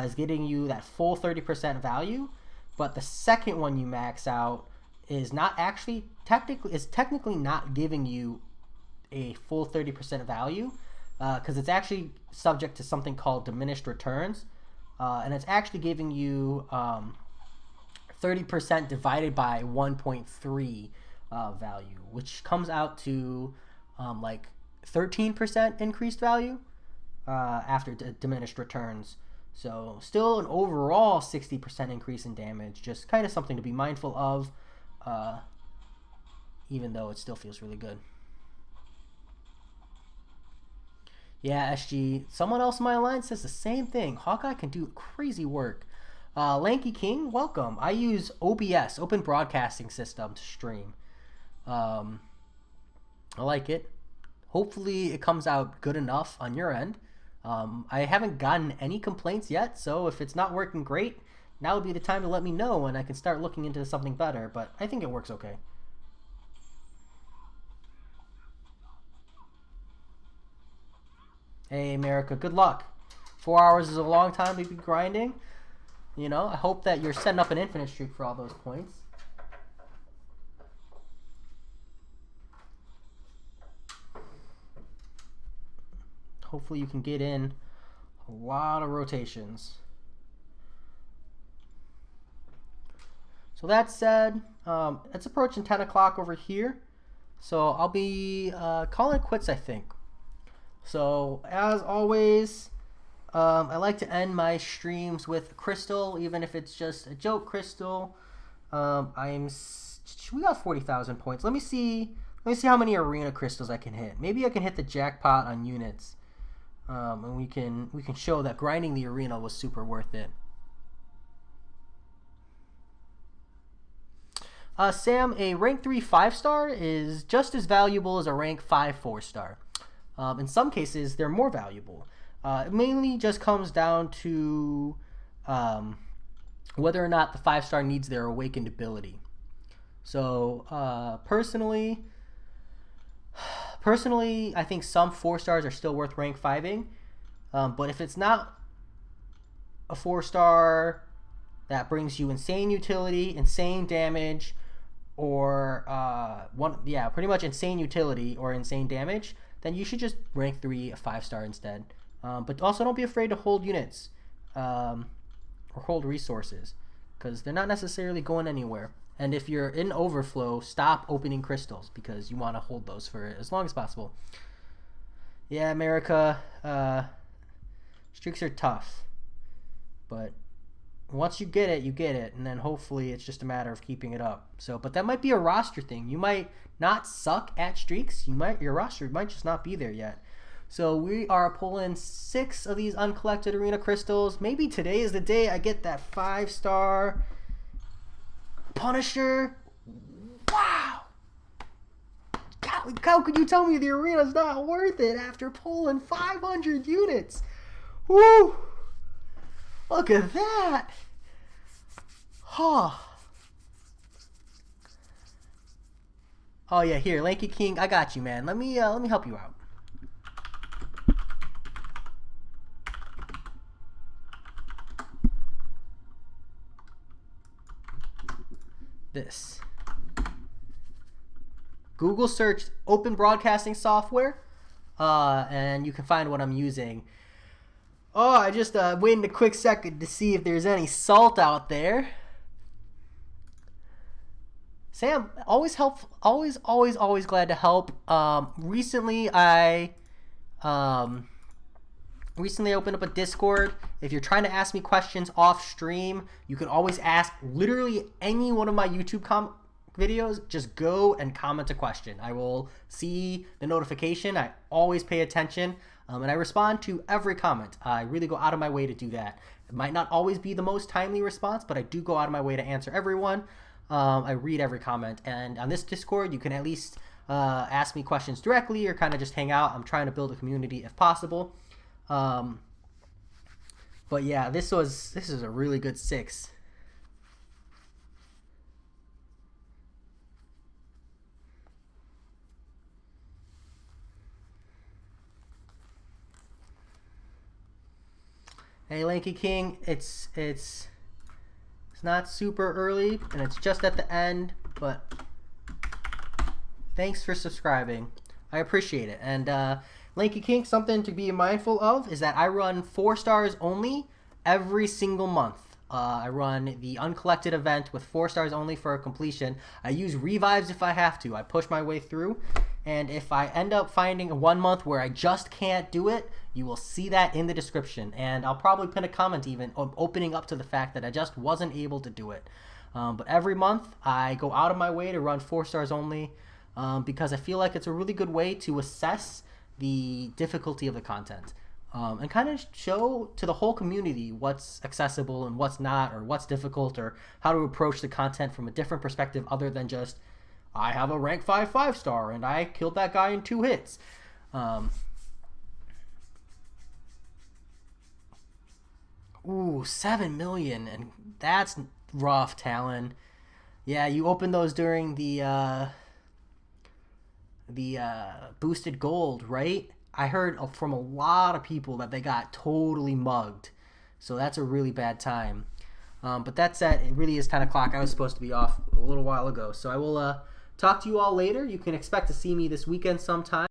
is getting you that full 30% value, but the second one you max out is not actually technically not giving you a full 30% value, because it's actually subject to something called diminished returns, and it's actually giving you 30% divided by 1.3 value, which comes out to like 13% increased value after diminished returns. So still an overall 60% increase in damage, just kind of something to be mindful of, even though it still feels really good. Yeah, SG. Someone else in my line says the same thing. Hawkeye can do crazy work. Lanky King, welcome. I use OBS, Open Broadcasting System, to stream. I like it. Hopefully it comes out good enough on your end. I haven't gotten any complaints yet, so if it's not working great, now would be the time to let me know and I can start looking into something better, but I think it works okay. Hey, America, good luck. 4 hours is a long time to be grinding. You know, I hope that you're setting up an infinite streak for all those points. Hopefully you can get in a lot of rotations. So that said, it's approaching 10 o'clock over here. So I'll be calling it quits, I think. So as always, I like to end my streams with crystal, even if it's just a joke crystal. We got 40,000 points. Let me see how many arena crystals I can hit. Maybe I can hit the jackpot on units, and we can show that grinding the arena was super worth it. Sam, a rank 3 5-star is just as valuable as a rank 5 4-star. In some cases, they're more valuable. It mainly just comes down to whether or not the 5-star needs their awakened ability. So personally, I think some 4-stars are still worth rank 5ing. But if it's not a 4-star that brings you insane utility, insane damage, or pretty much insane utility or insane damage, then you should just rank 3 a 5-star instead. But also don't be afraid to hold units or hold resources, because they're not necessarily going anywhere. And if you're in overflow, stop opening crystals, because you want to hold those for as long as possible. Yeah, America, streaks are tough, but once you get it, and then hopefully it's just a matter of keeping it up. So, but that might be a roster thing. You might not suck at streaks. Your roster might just not be there yet. So we are pulling 6 of these uncollected arena crystals. Maybe today is the day I get that 5-star Punisher. Wow! God, how could you tell me the arena's not worth it after pulling 500 units? Woo! Look at that! Huh. Oh yeah, here, Lanky King, I got you, man. Let me help you out. This. Google search open broadcasting software, and you can find what I'm using. Oh, I just waited a quick second to see if there's any salt out there. Sam, always glad to help. Recently I opened up a Discord. If you're trying to ask me questions off stream, you can always ask literally any one of my YouTube videos. Just go and comment a question. I will see the notification. I always pay attention. And I respond to every comment. I really go out of my way to do that. It might not always be the most timely response, but I do go out of my way to answer everyone. I read every comment. And on this Discord, you can at least ask me questions directly or kind of just hang out. I'm trying to build a community if possible. But yeah, this is a really good 6. Hey, Lanky King, it's not super early, and it's just at the end, but thanks for subscribing. I appreciate it. And Lanky King, something to be mindful of is that I run 4-stars only every single month. I run the uncollected event with 4 stars only for completion. I use revives if I have to. I push my way through. And if I end up finding 1 month where I just can't do it, you will see that in the description. And I'll probably pin a comment even opening up to the fact that I just wasn't able to do it. But every month I go out of my way to run 4 stars only because I feel like it's a really good way to assess the difficulty of the content. And kind of show to the whole community what's accessible and what's not, or what's difficult, or how to approach the content from a different perspective other than just, I have a rank 5 5-star and I killed that guy in 2 hits. Ooh, 7 million, and that's rough, Talon. Yeah, you opened those during the boosted gold, right? I heard from a lot of people that they got totally mugged. So that's a really bad time. But that said, it really is 10 o'clock. I was supposed to be off a little while ago. So I will talk to you all later. You can expect to see me this weekend sometime.